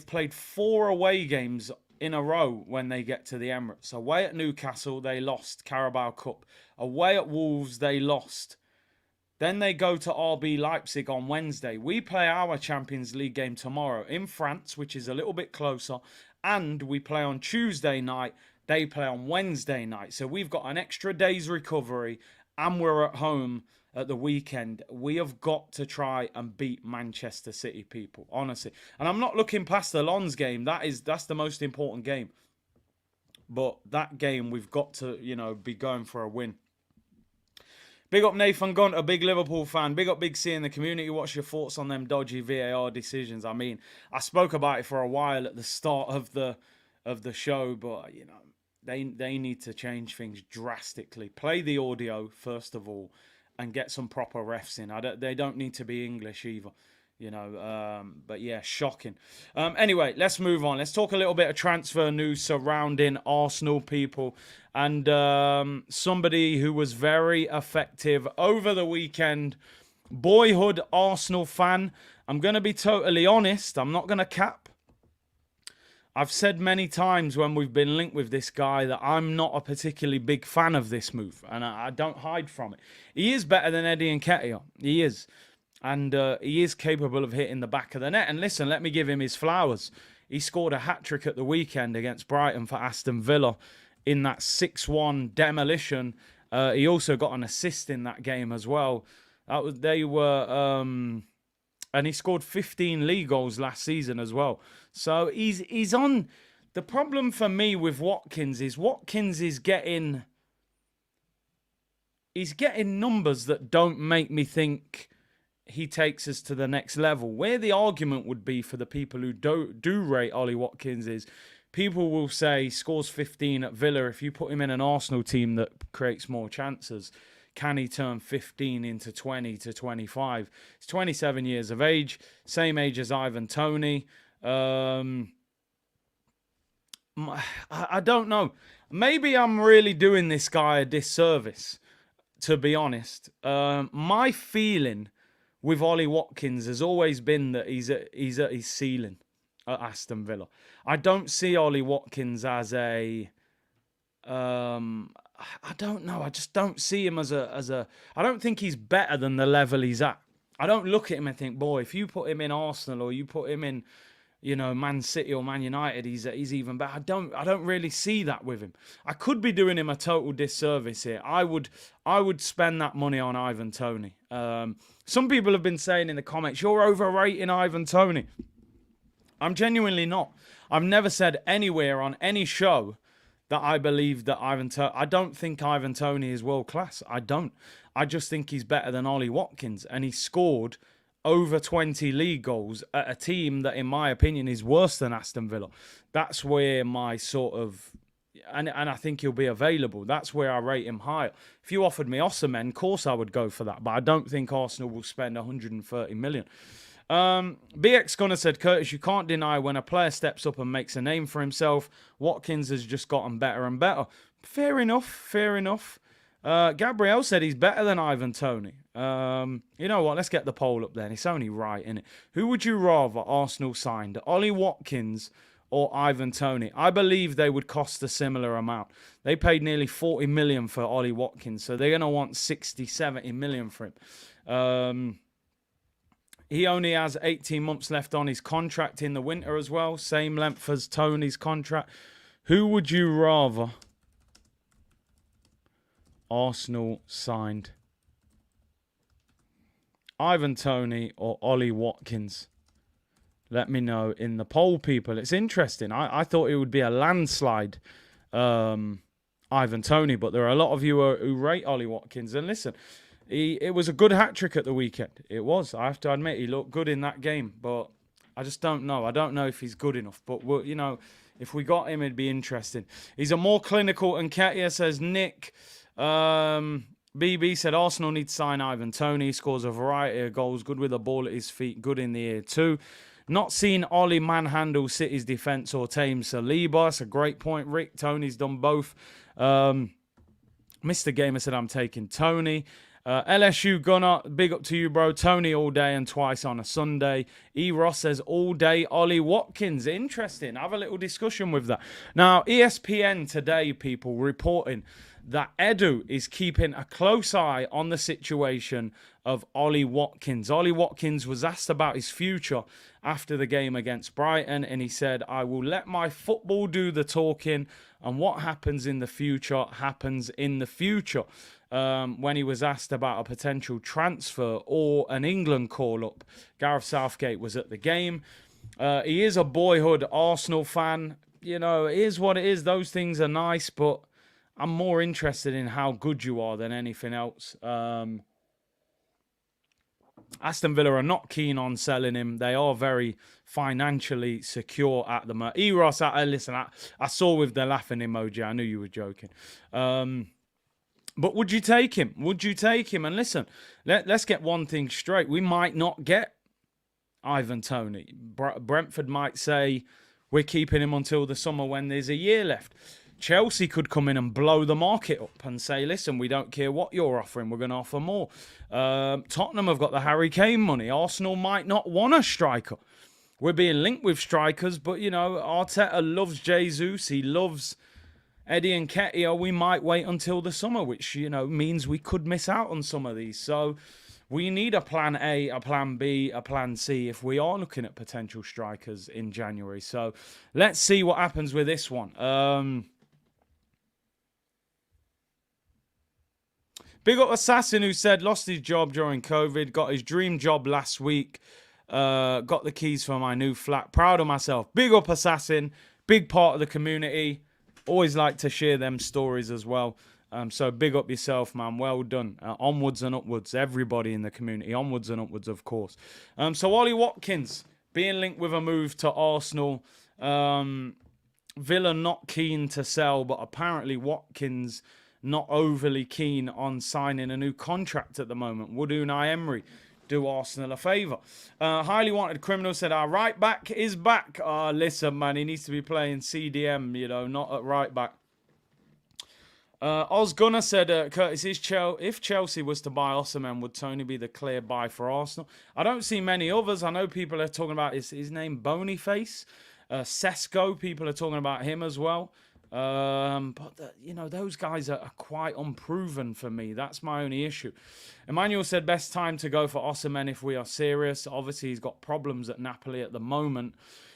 played 4 away games in a row when they get to the Emirates. Away at Newcastle, they lost Carabao Cup. Away at Wolves, they lost. Then they go to RB Leipzig on Wednesday. We play our Champions League game tomorrow in France, which is a little bit closer. And we play on Tuesday night. They play on Wednesday night. So we've got an extra day's recovery and we're at home at the weekend. We have got to try and beat Manchester City, people, honestly. And I'm not looking past the Lens game. That's the most important game. But that game, we've got to, be going for a win. Big up Nathan Gunter, big Liverpool fan. Big up Big C in the community. What's your thoughts on them dodgy VAR decisions? I mean, I spoke about it for a while at the start of the show, but, they need to change things drastically. Play the audio, first of all, and get some proper refs in. They don't need to be English either. But yeah, shocking. Anyway, let's move on. Let's talk a little bit of transfer news surrounding Arsenal, people. And somebody who was very effective over the weekend, boyhood Arsenal fan. I'm going to be totally honest. I'm not going to cap. I've said many times when we've been linked with this guy that I'm not a particularly big fan of this move, and I don't hide from it. He is better than Eddie Nketiah. He is. And he is capable of hitting the back of the net. And listen, let me give him his flowers. He scored a hat-trick at the weekend against Brighton for Aston Villa in that 6-1 demolition. He also got an assist in that game as well. And he scored 15 league goals last season as well. So he's on. The problem for me with Watkins is getting numbers that don't make me think he takes us to the next level. Where the argument would be for the people who do rate Ollie Watkins is people will say scores 15 at Villa. If you put him in an Arsenal team that creates more chances, can he turn 15 into 20 to 25? He's 27 years of age, same age as Ivan Toney. I don't know. Maybe I'm really doing this guy a disservice, to be honest. My feeling with Ollie Watkins has always been that he's at his ceiling at Aston Villa. I don't see Ollie Watkins as a... I don't know. I just don't see him as a... I don't think he's better than the level he's at. I don't look at him and think, boy, if you put him in Arsenal or you put him in, Man City or Man United, he's even better. I don't really see that with him. I could be doing him a total disservice here. I would spend that money on Ivan Toney. Some people have been saying in the comments, you're overrating Ivan Toney. I'm genuinely not. I've never said anywhere on any show that I believe that I don't think Ivan Toney is world class. I don't. I just think he's better than Ollie Watkins, and he scored over 20 league goals at a team that, in my opinion, is worse than Aston Villa. That's where my sort of... And I think he'll be available. That's where I rate him higher. If you offered me Osimhen, of course I would go for that, but I don't think Arsenal will spend 130 million. BX Gunner said, Curtis, you can't deny when a player steps up and makes a name for himself. Watkins has just gotten better and better. Fair enough. Gabriel said he's better than Ivan Toney. You know what? Let's get the poll up then. It's only right, innit? Who would you rather Arsenal signed? Ollie Watkins or Ivan Toney? I believe they would cost a similar amount. They paid nearly 40 million for Ollie Watkins, so they're going to want 60, 70 million for him. He only has 18 months left on his contract in the winter as well. Same length as Toney's contract. Who would you rather Arsenal signed? Ivan Toney or Ollie Watkins? Let me know in the poll, people. It's interesting. I thought it would be a landslide, Ivan Toney, but there are a lot of you who rate Ollie Watkins. And listen, it was a good hat-trick at the weekend. It was. I have to admit, he looked good in that game, but I just don't know. I don't know if he's good enough, but, if we got him, it'd be interesting. He's a more clinical Nketiah, says Nick. BB said Arsenal need to sign Ivan Toney. He scores a variety of goals, good with the ball at his feet, good in the air too. Not seen Ollie manhandle City's defence or tame Saliba. That's a great point, Rick. Tony's done both. Mr. Gamer said I'm taking Toney. LSU Gunner, big up to you, bro. Toney all day and twice on a Sunday. E. Ross says all day Ollie Watkins. Interesting. Have a little discussion with that. Now, ESPN today, people, reporting that Edu is keeping a close eye on the situation of Ollie Watkins. Ollie Watkins was asked about his future after the game against Brighton, and he said, I will let my football do the talking, and what happens in the future happens in the future. When he was asked about a potential transfer or an England call-up, Gareth Southgate was at the game. He is a boyhood Arsenal fan. It is what it is. Those things are nice, but I'm more interested in how good you are than anything else. Aston Villa are not keen on selling him. They are very financially secure at the moment. Eros, listen, I saw with the laughing emoji. I knew you were joking. But would you take him? Would you take him? And listen, let's get one thing straight. We might not get Ivan Toney. Brentford might say we're keeping him until the summer when there's a year left. Chelsea could come in and blow the market up and say, listen, we don't care what you're offering, we're going to offer more. Tottenham have got the Harry Kane money. Arsenal might not want a striker. We're being linked with strikers, but, you know, Arteta loves Jesus. He loves Eddie and Nketiah. We might wait until the summer, which, you know, means we could miss out on some of these. So we need a plan A, a plan B, a plan C if we are looking at potential strikers in January. So let's see what happens with this one. Big up Assassin, who said lost his job during COVID, got his dream job last week. Got the keys for my new flat. Proud of myself. Big up Assassin. Big part of the community. Always like to share them stories as well. So big up yourself, man. Well done. Onwards and upwards. Everybody in the community. Onwards and upwards, of course. So Ollie Watkins being linked with a move to Arsenal. Villa not keen to sell, but apparently Watkins not overly keen on signing a new contract at the moment. Would Unai Emery do Arsenal a favour? Highly wanted criminal said, our right back is back. Listen, man, he needs to be playing CDM, you know, not at right back. Oz Gunner said, Curtis, if Chelsea was to buy Osimhen, would Tony be the clear buy for Arsenal? I don't see many others. I know people are talking about his name, Bonyface. Sesko, people are talking about him as well. But you know, those guys are quite unproven for me. That's my only issue. Emmanuel said best time to go for Osimhen if we are serious. Obviously, he's got problems at Napoli at the moment.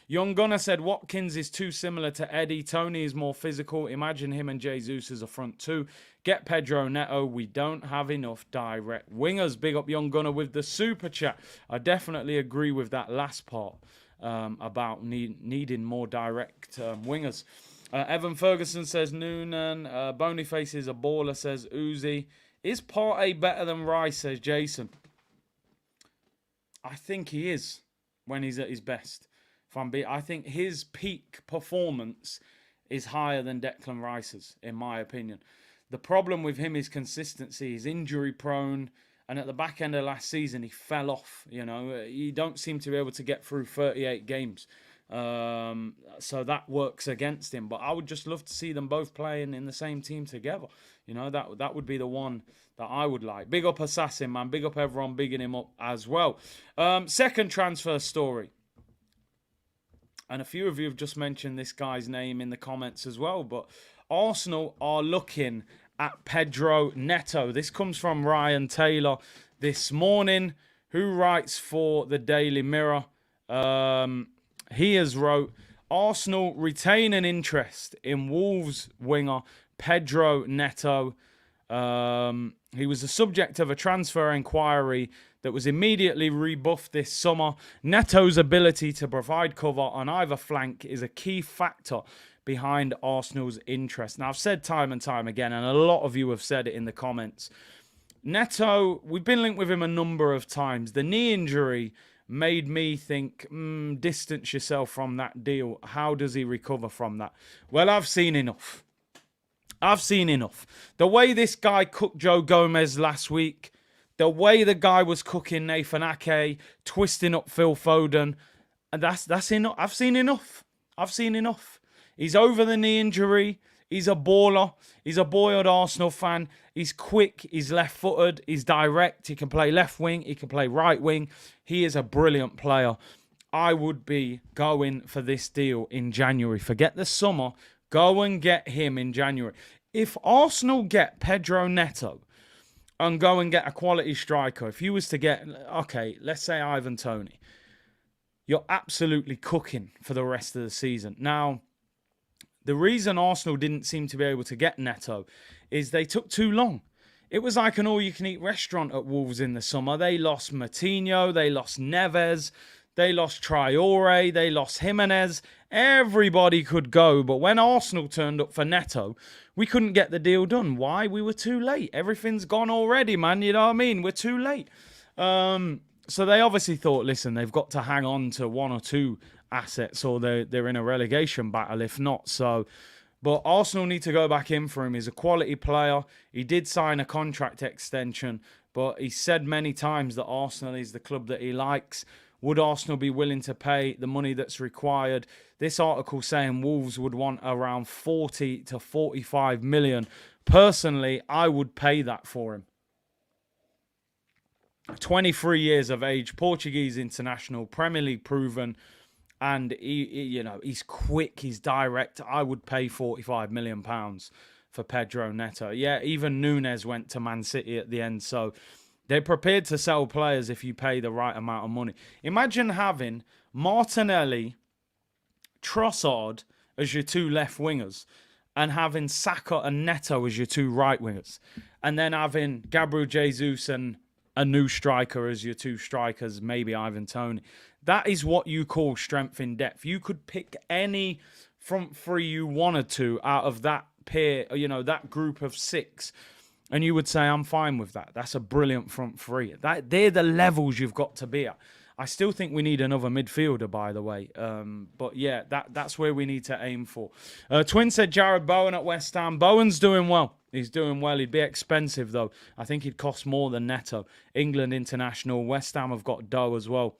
Young Gunner said Watkins is too similar to Eddie. Tony is more physical. Imagine him and Jesus as a front two. Get Pedro Neto. We don't have enough direct wingers. Big up Young Gunner with the super chat. I definitely agree with that last part about needing more direct wingers. Evan Ferguson says Noonan. Bonyface is a baller, says Uzi. Is Partey better than Rice, says Jason? I think he is when he's at his best. I think his peak performance is higher than Declan Rice's, in my opinion. The problem with him is consistency. He's injury prone. And at the back end of last season, he fell off. You know, you don't seem to be able to get through 38 games. So that works against him. But I would just love to see them both playing in the same team together. You know, that would be the one that I would like. Big up Assassin, man. Big up everyone bigging him up as well. Second transfer story. And a few of you have just mentioned this guy's name in the comments as well. But Arsenal are looking at Pedro Neto. This comes from Ryan Taylor this morning, who writes for the Daily Mirror. He has wrote, Arsenal retain an interest in Wolves winger Pedro Neto. He was the subject of a transfer inquiry that was immediately rebuffed this summer. Neto's ability to provide cover on either flank is a key factor behind Arsenal's interest. Now, I've said time and time again, and a lot of you have said it in the comments, Neto, we've been linked with him a number of times. The knee injury made me think, distance yourself from that deal. How does he recover from that? Well, I've seen enough. The way this guy cooked Joe Gomez last week, the way the guy was cooking Nathan Ake, twisting up Phil Foden, and that's enough. I've seen enough. He's over the knee injury. He's a baller. He's a boyhood Arsenal fan. He's quick. He's left-footed. He's direct. He can play left wing. He can play right wing. He is a brilliant player. I would be going for this deal in January. Forget the summer. Go and get him in January. If Arsenal get Pedro Neto and go and get a quality striker, if you was to get, okay, let's say Ivan Toney, you're absolutely cooking for the rest of the season. Now, the reason Arsenal didn't seem to be able to get Neto is they took too long. It was like an all-you-can-eat restaurant at Wolves in the summer. They lost Moutinho, they lost Neves, they lost Traore, they lost Jimenez. Everybody could go, but when Arsenal turned up for Neto, we couldn't get the deal done. Why? We were too late. Everything's gone already, man. You know what I mean? We're too late. So they obviously thought, listen, they've got to hang on to one or two assets or they're in a relegation battle if not. So, but Arsenal need to go back in for him. He's a quality player. He did sign a contract extension, but he said many times that Arsenal is the club that he likes. Would Arsenal be willing to pay the money that's required? This article saying Wolves would want around 40 to 45 million. Personally, I would pay that for him. 23 years of age, Portuguese international, Premier League proven, and he's quick, he's direct. I would pay 45 million pounds for Pedro Neto. Yeah, even Nunes went to Man City at the end, so they're prepared to sell players if you pay the right amount of money. Imagine having Martinelli, Trossard as your two left wingers, and having Saka and Neto as your two right wingers, and then having Gabriel Jesus and a new striker as your two strikers, maybe Ivan Toney. That is what you call strength in depth. You could pick any front three you wanted to out of that pair, that group of six, and you would say, I'm fine with that. That's a brilliant front three. They're the levels you've got to be at. I still think we need another midfielder, by the way. But yeah, that's where we need to aim for. Twin said Jared Bowen at West Ham. Bowen's doing well. He's doing well. He'd be expensive, though. I think he'd cost more than Neto. England international. West Ham have got dough as well.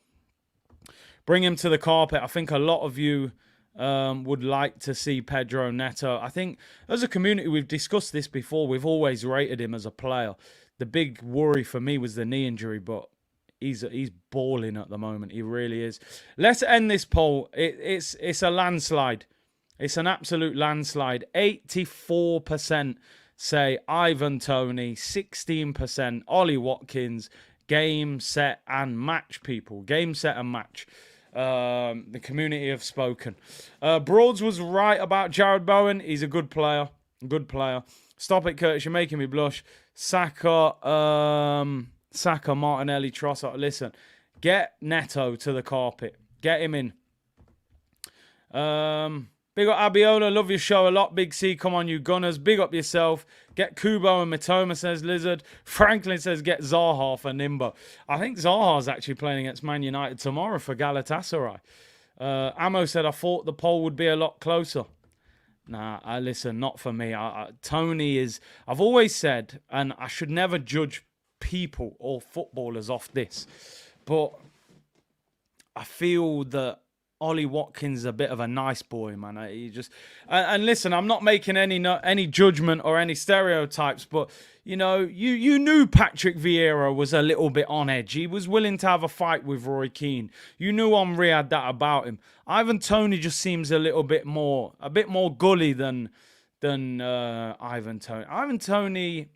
Bring him to the carpet. I think a lot of you would like to see Pedro Neto. I think as a community, we've discussed this before. We've always rated him as a player. The big worry for me was the knee injury, but he's balling at the moment. He really is. Let's end this poll. It's a landslide. It's an absolute landslide. 84% say Ivan Toney. 16% Ollie Watkins. Game, set, and match, people. Game, set, and match. The community have spoken. Broads was right about Jared Bowen. He's a good player. Good player. Stop it, Curtis. You're making me blush. Saka, Martinelli, Trossard. Listen, get Neto to the carpet. Get him in. Big up Abiola. Love your show a lot. Big C, come on, you Gunners. Big up yourself. Get Kubo and Matoma, says Lizard. Franklin says get Zaha for Nimbo. I think Zaha's actually playing against Man United tomorrow for Galatasaray. Amo said, I thought the poll would be a lot closer. Nah, listen, not for me. Tony is... I've always said, and I should never judge people or footballers off this, but I feel that Ollie Watkins is a bit of a nice boy, man. He just and listen, I'm not making any judgment or any stereotypes, but you knew Patrick Vieira was a little bit on edge. He was willing to have a fight with Roy Keane. You knew Henry had that about him. Ivan Toney just seems a bit more gully than Ivan Toney. Ivan Toney,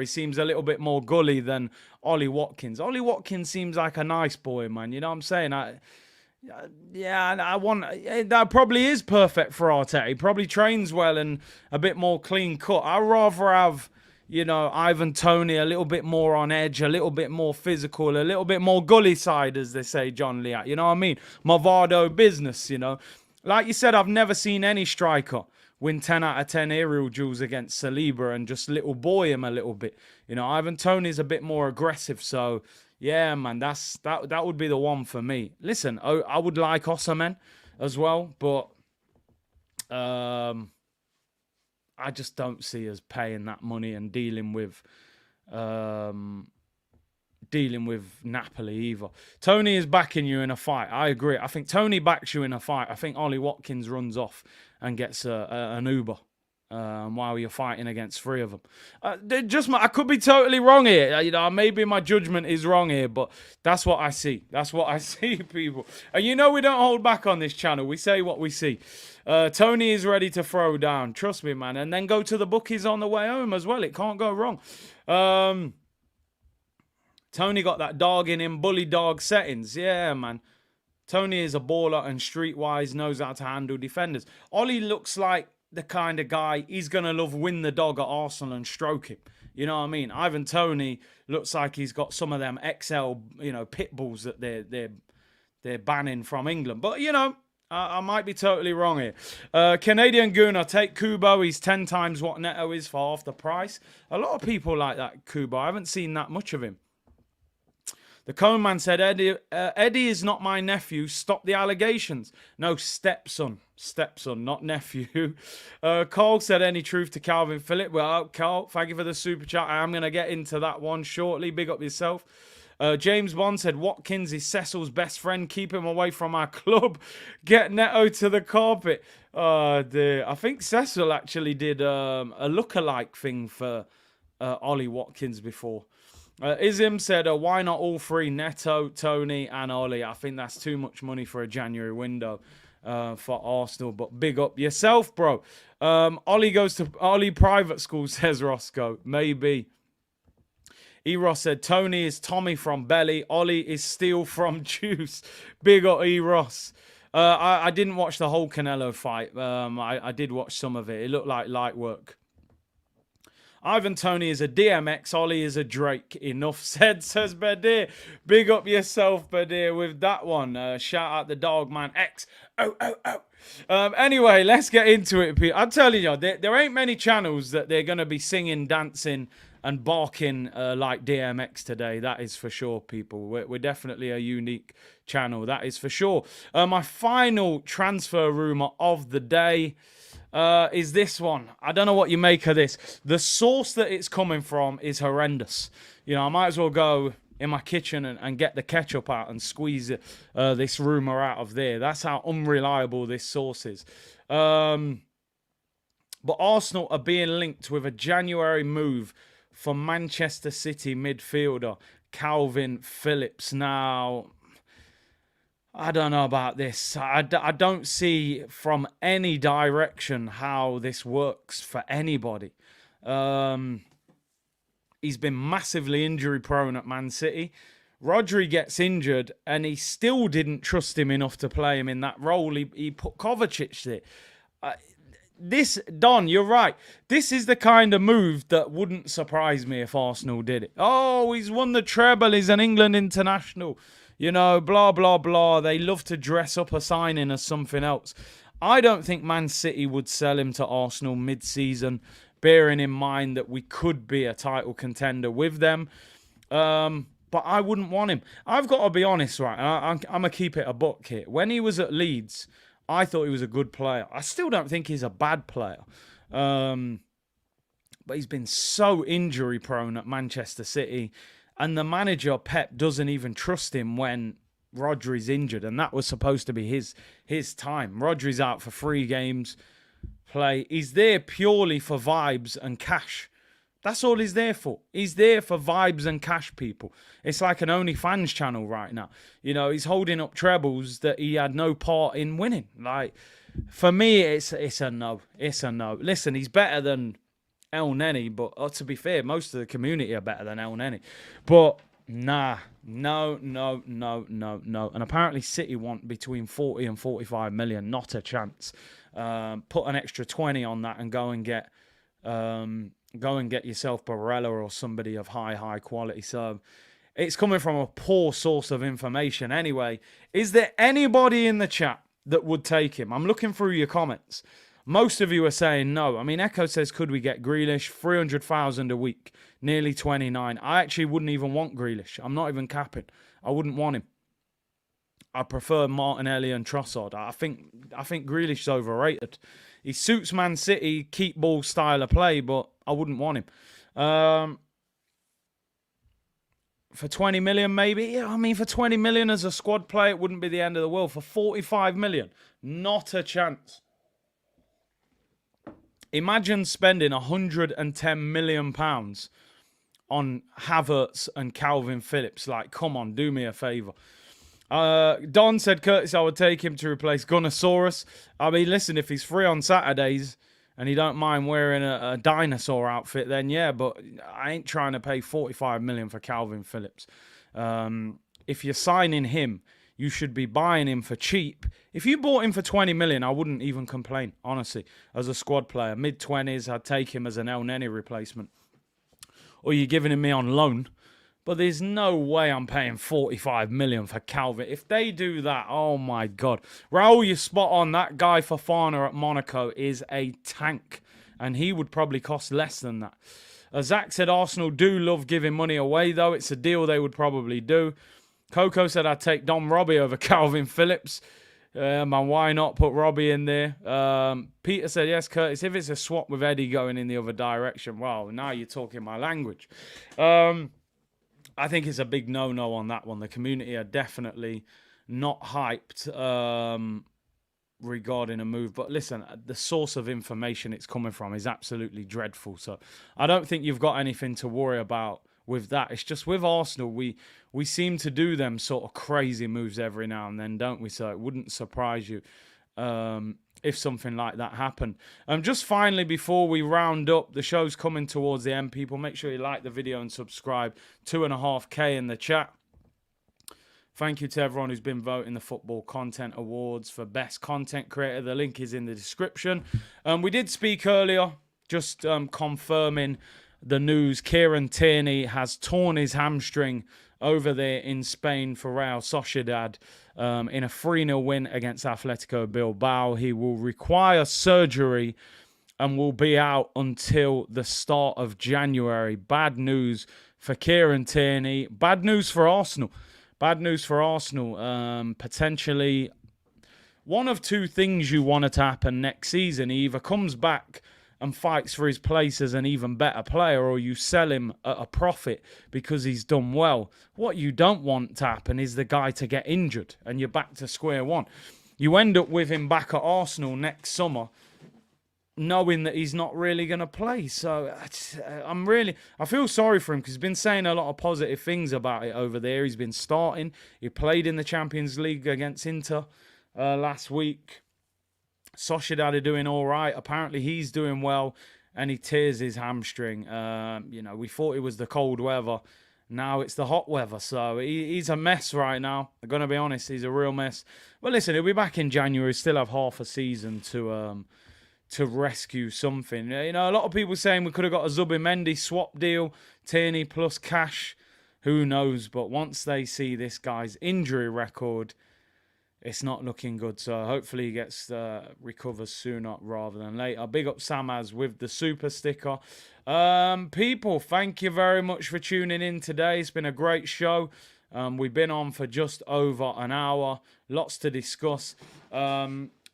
seems a little bit more gully than Ollie Watkins. Ollie Watkins seems like a nice boy, man. You know what I'm saying? That probably is perfect for Arteta. He probably trains well and a bit more clean cut. I'd rather have, Ivan Toney a little bit more on edge, a little bit more physical, a little bit more gully side, as they say, John Leat. You know what I mean? Movado business, Like you said, I've never seen any striker win 10 out of 10 aerial duels against Saliba and just little boy him a little bit. Ivan Toney's a bit more aggressive, so yeah, man, that would be the one for me. Listen, I would like Osimhen as well, but I just don't see us paying that money and dealing with Napoli either. Tony is backing you in a fight. I agree. I think Tony backs you in a fight. I think Ollie Watkins runs off and gets an Uber while you're fighting against three of them. I could be totally wrong here. Maybe my judgment is wrong here, but that's what I see. That's what I see, people. And we don't hold back on this channel. We say what we see. Tony is ready to throw down. Trust me, man. And then go to the bookies on the way home as well. It can't go wrong. Tony got that dog in him, bully dog settings. Yeah, man. Tony is a baller and streetwise, knows how to handle defenders. Ollie looks like the kind of guy, he's going to love win the dog at Arsenal and stroke him. You know what I mean? Ivan Toney looks like he's got some of them XL, pit bulls that they're banning from England. But, I might be totally wrong here. Canadian Gooner, take Kubo. He's 10 times what Neto is for half the price. A lot of people like that Kubo. I haven't seen that much of him. The Cone Man said, Eddie is not my nephew. Stop the allegations. No, stepson. Stepson, not nephew. Carl said, any truth to Calvin Phillip? Well, Carl, thank you for the super chat. I am going to get into that one shortly. Big up yourself. James Bond said, Watkins is Cecil's best friend. Keep him away from our club. Get Neto to the carpet. Oh, dear. I think Cecil actually did a lookalike thing for Ollie Watkins before. Izim said, why not all three, Neto, Tony, and Ollie? I think that's too much money for a January window for Arsenal. But big up yourself, bro. Ollie goes to Ollie private school, says Roscoe. Maybe. Eros said, Tony is Tommy from Belly. Ollie is Steel from Juice. Big up Eros. I didn't watch the whole Canelo fight. I did watch some of it. It looked like light work. Ivan Tony is a DMX. Ollie is a Drake. Enough said, says Badir. Big up yourself, Badir, with that one. Shout out the dog, man. X. Anyway, let's get into it, Pete. I'm telling you, there ain't many channels that they're going to be singing, dancing, and barking like DMX today. That is for sure, people. We're definitely a unique channel. That is for sure. My final transfer rumour of the day is this one. I don't know what you make of this. The source that it's coming from is horrendous. You know, I might as well go in my kitchen and get the ketchup out and squeeze this rumour out of there. That's how unreliable this source is. But Arsenal are being linked with a January move for Manchester City midfielder Calvin Phillips. Now, I don't know about this. I don't see from any direction how this works for anybody. He's been massively injury prone at Man City. Rodri gets injured and he still didn't trust him enough to play him in that role. He put Kovacic there. Don, you're right. This is the kind of move that wouldn't surprise me if Arsenal did it. Oh, he's won the treble. He's an England international. You know, blah, blah, blah. They love to dress up a signing as something else. I don't think Man City would sell him to Arsenal mid-season, bearing in mind that we could be a title contender with them. But I wouldn't want him. I've got to be honest, right? I'm going to keep it a buck here. When he was at Leeds, I thought he was a good player. I still don't think he's a bad player. But he's been so injury prone at Manchester City. And the manager, Pep, doesn't even trust him when Rodri's injured. And that was supposed to be his time. Rodri's out for 3 games play. He's there purely for vibes and cash. That's all he's there for. He's there for vibes and cash, people. It's like an OnlyFans channel right now. You know, he's holding up trebles that he had no part in winning. Like, for me, it's a no. It's a no. Listen, he's better than El Neni, but to be fair, most of the community are better than El Neni. But nah, no. And apparently City want between 40 and 45 million. Not a chance. Put an extra 20 on that and go and get yourself Barella or somebody of high quality. So it's coming from a poor source of information. Anyway, is there anybody in the chat that would take him? I'm looking through your comments. Most of you are saying no. I mean, Echo says, could we get Grealish? 300,000 a week, nearly 29. I actually wouldn't even want Grealish. I'm not even capping. I wouldn't want him. I prefer Martinelli and Trossard. I think Grealish is overrated. He suits Man City, keep ball style of play, but I wouldn't want him. For 20 million, maybe? Yeah, I mean, for 20 million as a squad player, it wouldn't be the end of the world. For 45 million, not a chance. Imagine spending £110 million on Havertz and Calvin Phillips. Like, come on, do me a favour. Don said, Curtis, I would take him to replace Gunnosaurus. I mean, listen, if he's free on Saturdays and he don't mind wearing a dinosaur outfit, then yeah, but I ain't trying to pay 45 million for Calvin Phillips. If you're signing him, you should be buying him for cheap. If you bought him for 20 million, I wouldn't even complain, honestly, as a squad player. Mid-20s, I'd take him as an El Neni replacement. Or you're giving him me on loan. But there's no way I'm paying 45 million for Calvin. If they do that, oh my God. Raul, you're spot on. That guy Fofana at Monaco is a tank. And he would probably cost less than that. Zach said Arsenal do love giving money away, though. It's a deal they would probably do. Coco said I'd take Dom Robbie over Calvin Phillips. And why not put Robbie in there? Peter said, yes, Curtis, if it's a swap with Eddie going in the other direction, well, now you're talking my language. I think it's a big no-no on that one. The community are definitely not hyped regarding a move. But listen, the source of information it's coming from is absolutely dreadful. So I don't think you've got anything to worry about with that. It's just with Arsenal, we seem to do them sort of crazy moves every now and then, don't we? So it wouldn't surprise you if something like that happened. Just finally, before we round up, the show's coming towards the end, people. Make sure you like the video and subscribe. 2.5K in the chat. Thank you to everyone who's been voting the Football Content Awards for Best Content Creator. The link is in the description. We did speak earlier, just confirming the news. Kieran Tierney has torn his hamstring over there in Spain for Real Sociedad in a 3-0 win against Atletico Bilbao. He will require surgery and will be out until the start of January. Bad news for Kieran Tierney. Bad news for Arsenal. Bad news for Arsenal. Potentially one of two things you want it to happen next season. He either comes back and fights for his place as an even better player, or you sell him at a profit because he's done well. What you don't want to happen is the guy to get injured and you're back to square one. You end up with him back at Arsenal next summer knowing that he's not really going to play. So I feel sorry for him because he's been saying a lot of positive things about it over there. He's been starting. He played in the Champions League against Inter last week. Sociedad are doing all right. Apparently, he's doing well, and he tears his hamstring. We thought it was the cold weather. Now it's the hot weather. So he's a mess right now. I'm going to be honest. He's a real mess. But listen, he'll be back in January. Still have half a season to rescue something. A lot of people saying we could have got a Zubimendi swap deal, Tierney plus cash. Who knows? But once they see this guy's injury record, it's not looking good. So hopefully he gets recovers sooner rather than later. Big up Samaz with the super sticker. People, thank you very much for tuning in today. It's been a great show. We've been on for just over an hour. Lots to discuss.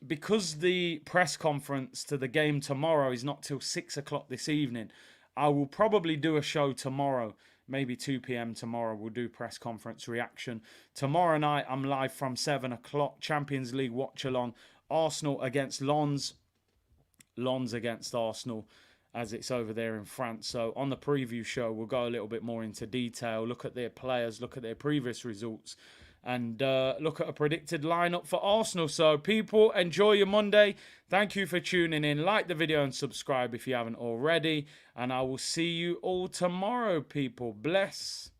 Because the press conference to the game tomorrow is not till 6 o'clock this evening, I will probably do a show tomorrow. Maybe 2 p.m. tomorrow, we'll do press conference reaction. Tomorrow night, I'm live from 7 o'clock. Champions League watch-along. Arsenal against Lens. Lens against Arsenal, as it's over there in France. So on the preview show, we'll go a little bit more into detail, look at their players, look at their previous results, and look at a predicted lineup for Arsenal. So people, enjoy your Monday. Thank you for tuning in. Like the video and subscribe if you haven't already. And I will see you all tomorrow, people. Bless.